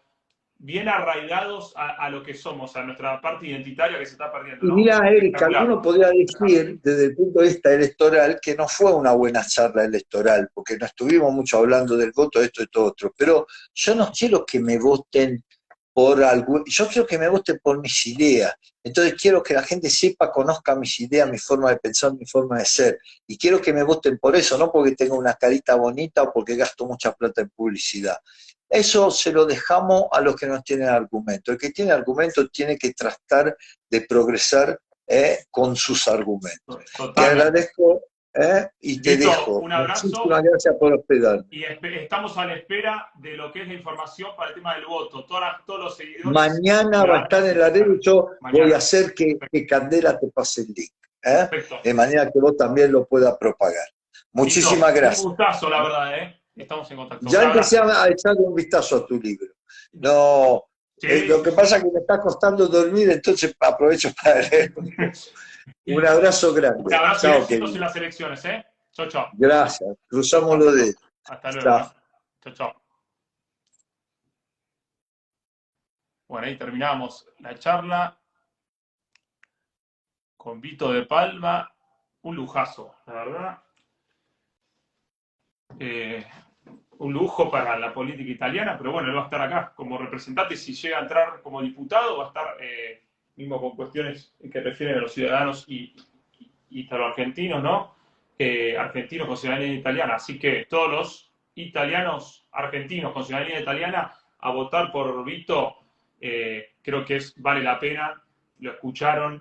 bien arraigados a lo que somos, a nuestra parte identitaria que se está perdiendo, Y ¿no? mira, Eric, Espectacular. alguno podría decir desde el punto de vista electoral que no fue una buena charla electoral, porque no estuvimos mucho hablando del voto, esto y todo otro, pero yo no quiero que me voten por algo, yo quiero que me voten por mis ideas. Entonces quiero que la gente sepa, conozca mis ideas, mi forma de pensar, mi forma de ser. Y quiero que me voten por eso, no porque tenga una carita bonita o porque gasto mucha plata en publicidad. Eso se lo dejamos a los que no tienen argumento. El que tiene argumento tiene que tratar de progresar con sus argumentos. Totalmente. Te agradezco y te Vito, dejo. un abrazo. Muchísimas gracias por hospedarme. Y estamos a la espera de lo que es la información para el tema del voto. Todos los seguidores. Mañana va a estar en la red y yo voy a hacer que Candela te pase el link. Perfecto. De manera que vos también lo puedas propagar. Muchísimas Vito, gracias. Un gustazo, la verdad, Estamos en contacto. Ya empecé a echarle un vistazo a tu libro. No, Sí. lo que pasa es que me está costando dormir, entonces aprovecho para leer. Un abrazo grande. Un abrazo Chao, y éxitos querido. en las elecciones, Chau, chau. Gracias. Cruzamos los dedos. Hasta luego. Chao. Chau, chau. Bueno, ahí terminamos la charla con Vito de Palma. Un lujazo, la verdad. Un lujo para la política italiana, pero bueno, él va a estar acá como representante. Si llega a entrar como diputado, va a estar mismo con cuestiones que refieren a los ciudadanos italo-argentinos, ¿no? Argentinos con ciudadanía italiana. Así que todos los italianos argentinos con ciudadanía italiana a votar por Vito, creo que vale la pena. Lo escucharon,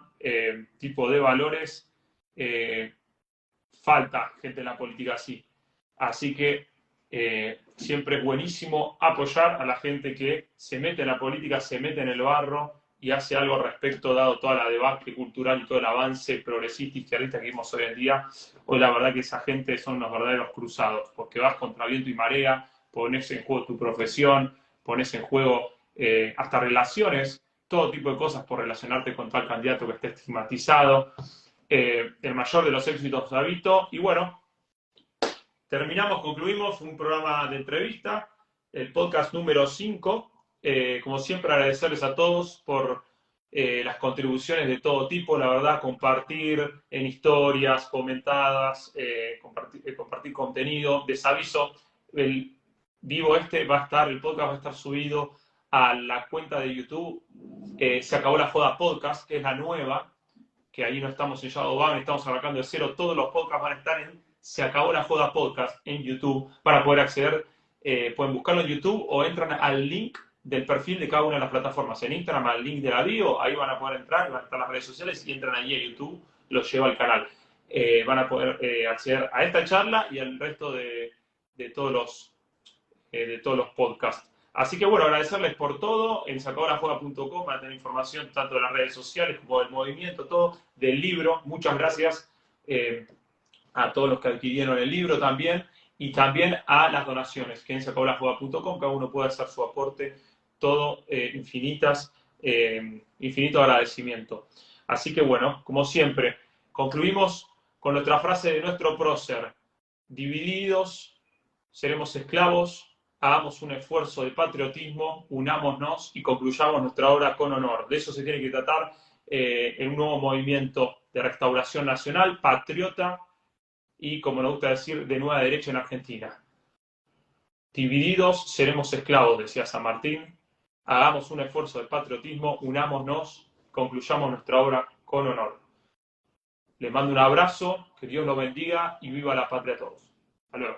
tipo de valores. Falta gente en la política así. Así que siempre es buenísimo apoyar a la gente que se mete en la política, se mete en el barro y hace algo al respecto, dado toda la debacle cultural y todo el avance progresista izquierdista que vimos hoy en día. Hoy la verdad que esa gente son unos verdaderos cruzados, porque vas contra viento y marea, pones en juego tu profesión, pones en juego hasta relaciones, todo tipo de cosas por relacionarte con tal candidato que esté estigmatizado. El mayor de los éxitos de Vito. Y bueno, concluimos un programa de entrevista, el podcast número 5. Como siempre, agradecerles a todos por las contribuciones de todo tipo, la verdad, compartir en historias comentadas, compartir contenido. Les aviso, el podcast va a estar subido a la cuenta de YouTube. Se acabó la joda podcast, que es la nueva, que ahí no estamos en Shadowbound, estamos arrancando de cero. Todos los podcasts van a estar en Se acabó la joda podcast en YouTube para poder acceder. Pueden buscarlo en YouTube o entran al link del perfil de cada una de las plataformas. En Instagram, al link de la bio, ahí van a poder entrar, van a estar las redes sociales y entran allí a YouTube, los lleva al canal. Van a poder acceder a esta charla y al resto de todos los podcasts. Así que bueno, agradecerles por todo. En seacabolajoda.com van a tener información tanto de las redes sociales como del movimiento, todo, del libro. Muchas gracias a todos los que adquirieron el libro también, y también a las donaciones, que en seacabolajoda.com cada uno puede hacer su aporte, todo infinito agradecimiento. Así que bueno, como siempre, concluimos con nuestra frase de nuestro prócer: divididos seremos esclavos, hagamos un esfuerzo de patriotismo, unámonos y concluyamos nuestra obra con honor. De eso se tiene que tratar en un nuevo movimiento de restauración nacional, patriota y, como nos gusta decir, de nueva derecha en Argentina. Divididos seremos esclavos, decía San Martín. Hagamos un esfuerzo de patriotismo, unámonos, concluyamos nuestra obra con honor. Les mando un abrazo, que Dios los bendiga y viva la patria a todos. Hasta luego.